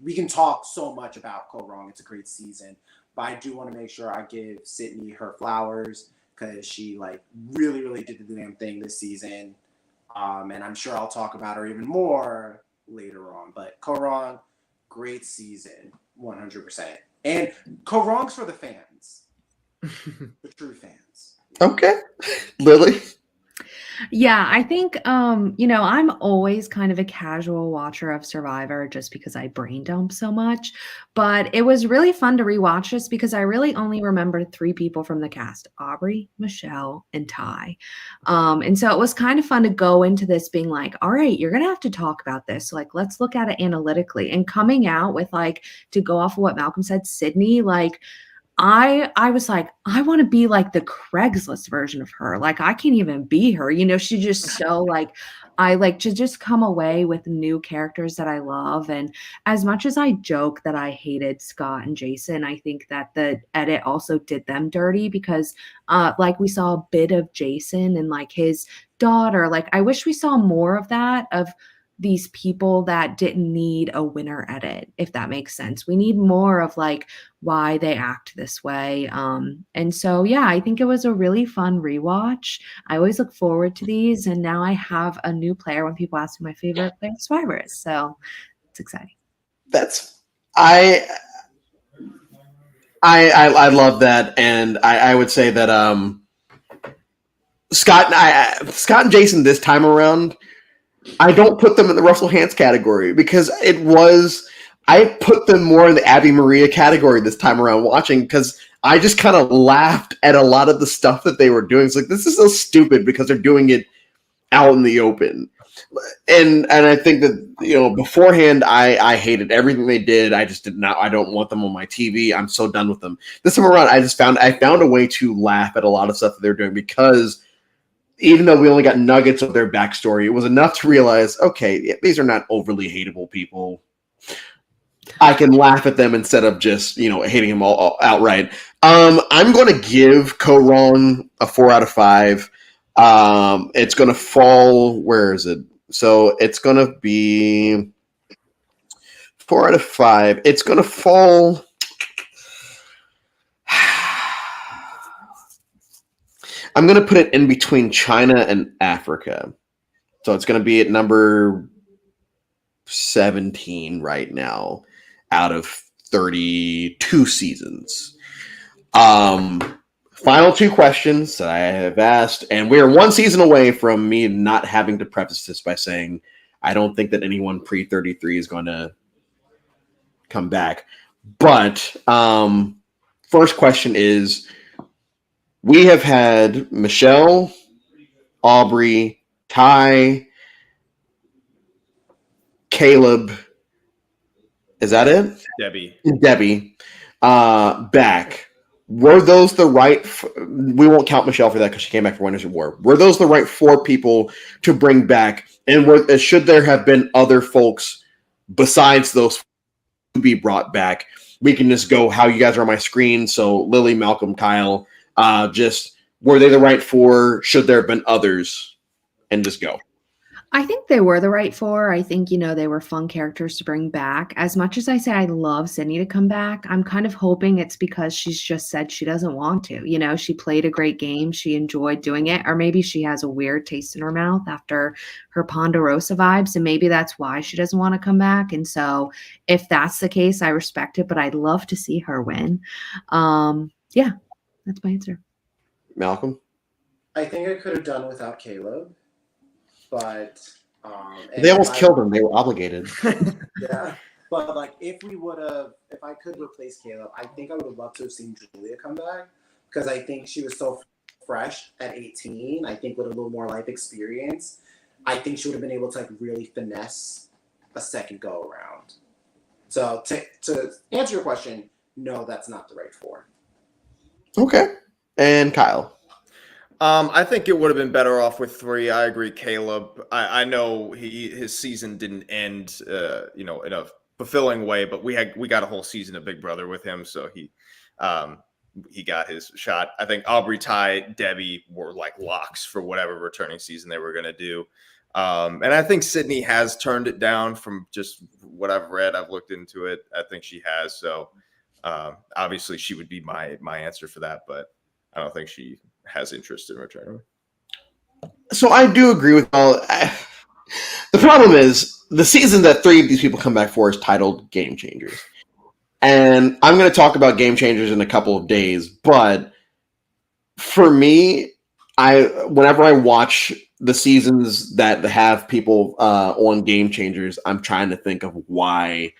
we can talk so much about Kaoh Rong. It's a great season, but I do want to make sure I give Sydney her flowers, because she like really, really did the damn thing this season. And I'm sure I'll talk about her even more later on. But Kaoh Rong, great season, 100%. And Kaoh Rong's for the fans, the true fans. Okay. Lily? Yeah, I think, I'm always kind of a casual watcher of Survivor just because I brain dump so much. But it was really fun to rewatch this because I really only remembered 3 people from the cast: Aubrey, Michelle, and Ty. And so it was kind of fun to go into this being like, all right, you're going to have to talk about this. So, like, let's look at it analytically. And coming out with, like, to go off of what Malcolm said, Sydney, like, I was like, I want to be like the Craigslist version of her. Like I can't even be her. She's just so like I like to just come away with new characters that I love. And as much as I joke that I hated Scott and Jason, I think that the edit also did them dirty because like we saw a bit of Jason and like his daughter. Like I wish we saw more of that of these people that didn't need a winner edit, if that makes sense. We need more of like why they act this way. And so, yeah, I think it was a really fun rewatch. I always look forward to these. And now I have a new player when people ask me my favorite player Survivor is. So it's exciting. That's I love that, and I would say that Scott and Jason this time around, I don't put them in the Russell Hantz category because I put them more in the Abby Maria category this time around watching because I just kind of laughed at a lot of the stuff that they were doing. It's like, this is so stupid because they're doing it out in the open. And I think that, beforehand, I hated everything they did. I just I don't want them on my TV. I'm so done with them. This time around, I found a way to laugh at a lot of stuff that they're doing because even though we only got nuggets of their backstory, it was enough to realize, okay, these are not overly hateable people. I can laugh at them instead of just, hating them all outright. I'm going to give Kaoh Rong a 4 out of 5. It's going to fall, where is it? So it's going to be 4 out of 5. It's going to fall. I'm going to put it in between China and Africa. So it's going to be at number 17 right now out of 32 seasons. Final 2 questions that I have asked, and we are 1 season away from me not having to preface this by saying I don't think that anyone pre-33 is going to come back. But first question is, we have had Michelle, Aubrey, Ty, Caleb. Is that it? Debbie. Back. Were those the right? We won't count Michelle for that because she came back for Winners of War. Were those the right 4 people to bring back? And should there have been other folks besides those to be brought back? We can just go how you guys are on my screen. So Lily, Malcolm, Kyle. Just were they the right 4? Should there have been others? And just go. I think they were the right 4. I think, they were fun characters to bring back. As much as I say I love Sydney to come back, I'm kind of hoping it's because she's just said she doesn't want to. She played a great game. She enjoyed doing it. Or maybe she has a weird taste in her mouth after her Ponderosa vibes. And maybe that's why she doesn't want to come back. And so if that's the case, I respect it. But I'd love to see her win. Yeah, that's my answer. Malcolm? I think I could have done without Caleb. But they almost killed him. They were obligated. Yeah, but like if I could replace Caleb, I think I would have loved to have seen Julia come back because I think she was so fresh at 18. I think with a little more life experience, I think she would have been able to like really finesse a second go around. So to answer your question, no, that's not the right 4. Okay, and Kyle. I think it would have been better off with 3. I agree, Caleb. I know his season didn't end, in a fulfilling way, but we got a whole season of Big Brother with him, so he got his shot. I think Aubrey, Ty, Debbie were like locks for whatever returning season they were going to do, and I think Sydney has turned it down from just what I've read. I've looked into it. I think she has. So obviously, she would be my answer for that, but I don't think she has interest in returning. So I do agree with all. The problem is the season that 3 of these people come back for is titled Game Changers. And I'm going to talk about Game Changers in a couple of days. But for me, whenever I watch the seasons that have people on Game Changers, I'm trying to think of why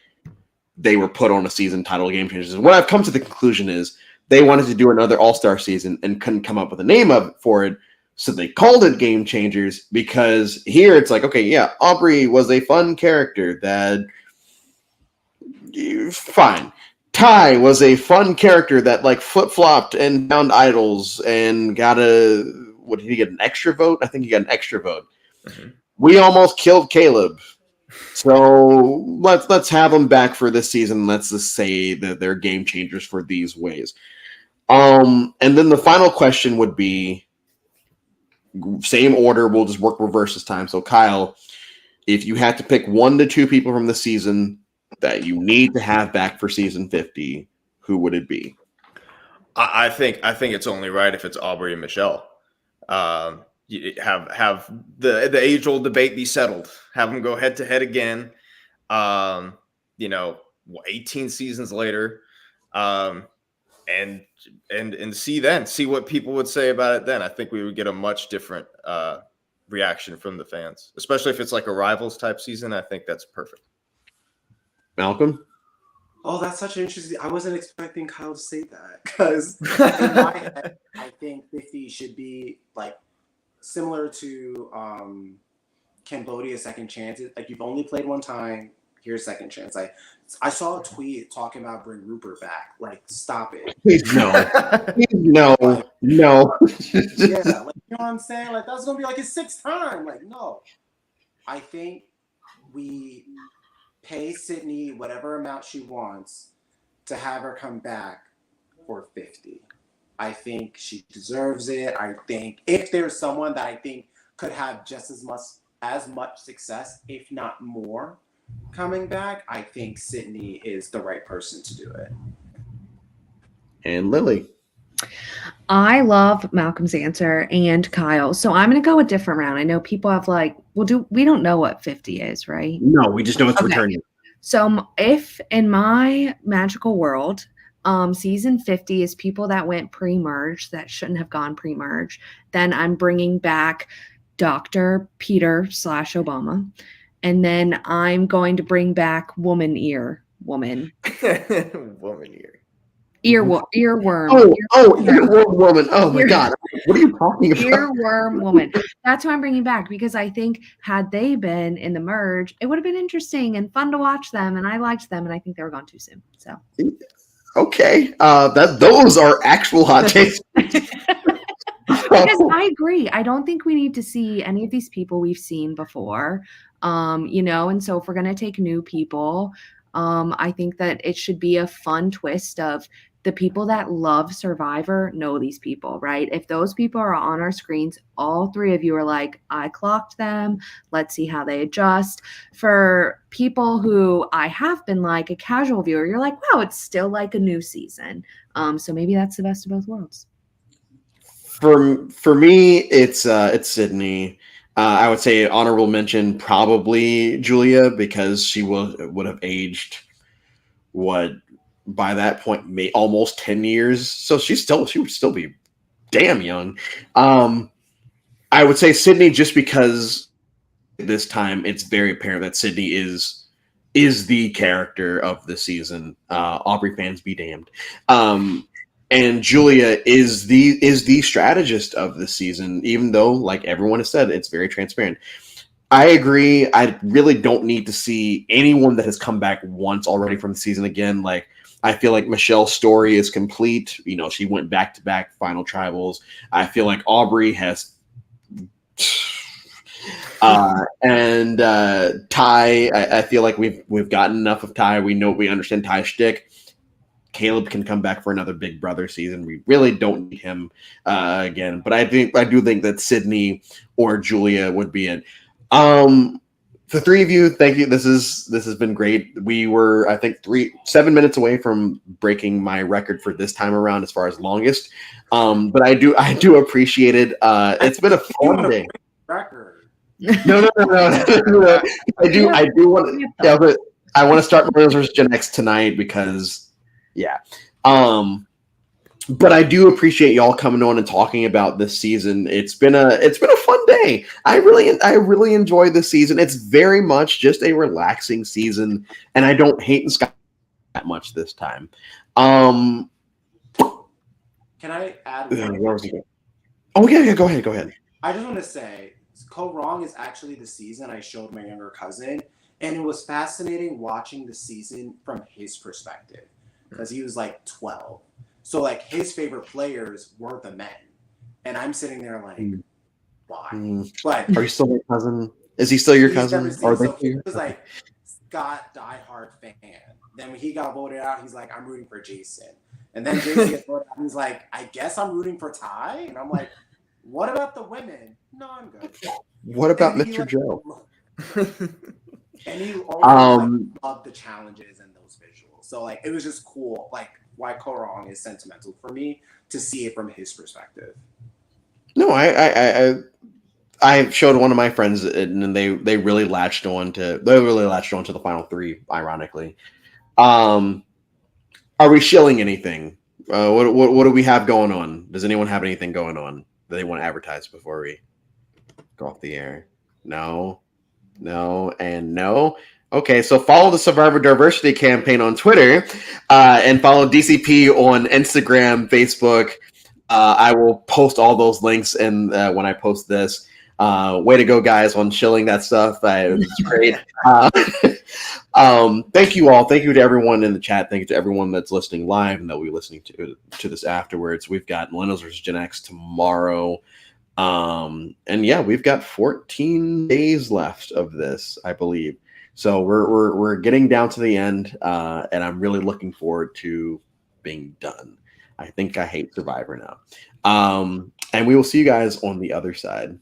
they were put on a season titled Game Changers. And what I've come to the conclusion is they wanted to do another All-Star season and couldn't come up with a name for it. So they called it Game Changers because here it's like, okay, yeah, Aubrey was a fun character that fine. Ty was a fun character that like flip-flopped and found idols and got what did he get, an extra vote? I think he got an extra vote. Mm-hmm. We almost killed Caleb. So let's have them back for this season. Let's just say that they're game changers for these ways. And then the final question would be same order. We'll just work reverse this time. So Kyle, if you had to pick 1 to 2 people from the season that you need to have back for season 50, who would it be? I think it's only right if it's Aubrey and Michelle. Have the age old debate be settled. Have them go head to head again. 18 seasons later, and see what people would say about it. Then I think we would get a much different reaction from the fans, especially if it's like a rivals type season. I think that's perfect. Malcolm? Oh, that's such an interesting. I wasn't expecting Kyle to say that because in my head, I think 50 should be like similar to Cambodia second chances. Like you've only played one time, here's second chance. I saw a tweet talking about bring Rupert back. Like, stop it. Please no. Please no. No. Yeah, like you know what I'm saying? Like that's gonna be like his 6th time. Like, no. I think we pay Sydney whatever amount she wants to have her come back for 50. I think she deserves it. I think if there's someone that I think could have just as much success, if not more, coming back, I think Sydney is the right person to do it. And Lily. I love Malcolm's answer and Kyle. So I'm going to go a different round. I know people have like, we don't know what 50 is, right? No, we just know it's Okay. returning. So if in my magical world, season 50 is people that went pre-merge that shouldn't have gone pre-merge, then I'm bringing back Dr. Peter / Obama. And then I'm going to bring back woman. Woman ear. Earworm. Earworm woman. Oh my God. What are you talking about? Earworm woman. That's who I'm bringing back because I think had they been in the merge, it would have been interesting and fun to watch them. And I liked them, and I think they were gone too soon. So okay, those are actual hot takes. Because I agree. I don't think we need to see any of these people we've seen before. And so if we're gonna take new people, I think that it should be a fun twist of the people that love Survivor know these people, right? If those people are on our screens, all 3 of you are like, I clocked them. Let's see how they adjust. For people who I have been like a casual viewer, you're like, wow, it's still like a new season. So maybe that's the best of both worlds. For me, it's Sydney. I would say honorable mention probably Julia because she would have aged by that point almost 10 years. So she would still be damn young. I would say Sydney just because this time it's very apparent that Sydney is the character of the season. Aubrey fans be damned. And Julia is the strategist of the season, even though, like everyone has said, it's very transparent. I agree. I really don't need to see anyone that has come back once already from the season again. Like, I feel like Michelle's story is complete. She went back-to-back final tribals. I feel like Aubrey has... and Ty, I feel like we've gotten enough of Ty. We understand Ty's shtick. Caleb can come back for another Big Brother season. We really don't need him again. But I do think that Sydney or Julia would be it. The 3 of you, thank you. This has been great. We were, I think, 7 minutes away from breaking my record for this time around as far as longest. But I do appreciate it. It's been a fun day. Record. No. I do want to. Yeah, but I want to start Millennials vs. Gen X tonight because. Yeah. But I do appreciate y'all coming on and talking about this season. It's been a fun day. I really enjoyed this season. It's very much just a relaxing season, and I don't hate Scott that much this time. Can I add where was he going? Oh yeah, go ahead. I just want to say Kaoh Rong is actually the season I showed my younger cousin, and it was fascinating watching the season from his perspective. because he was like 12. So like his favorite players were the men, and I'm sitting there like, why? But are you still your cousin? Is he still your he's cousin? never seen. Are they So he was like Scott diehard fan. Then when he got voted out, he's like, I'm rooting for Jason. And then Jason gets voted out. He's like, I guess I'm rooting for Ty. And I'm like, what about the women? No, I'm good. What about And he, Mr. like, Joe? And he always loved the challenges and those visuals. So like it was just cool, like why Kaoh is sentimental for me to see it from his perspective. No, I showed one of my friends and they really latched on to the final three, ironically. Are we shilling anything? What do we have going on? Does anyone have anything going on that they want to advertise before we go off the air? No, and no. Okay, so follow the Survivor Diversity campaign on Twitter and follow DCP on Instagram, Facebook. I will post all those links and when I post this. Way to go, guys, on shilling that stuff. It's great. Thank you all. Thank you to everyone in the chat. Thank you to everyone that's listening live and that will be listening to this afterwards. We've got Millennials vs. Gen X tomorrow. And yeah, we've got 14 days left of this, I believe. So we're getting down to the end, and I'm really looking forward to being done. I think I hate Survivor now. And we will see you guys on the other side.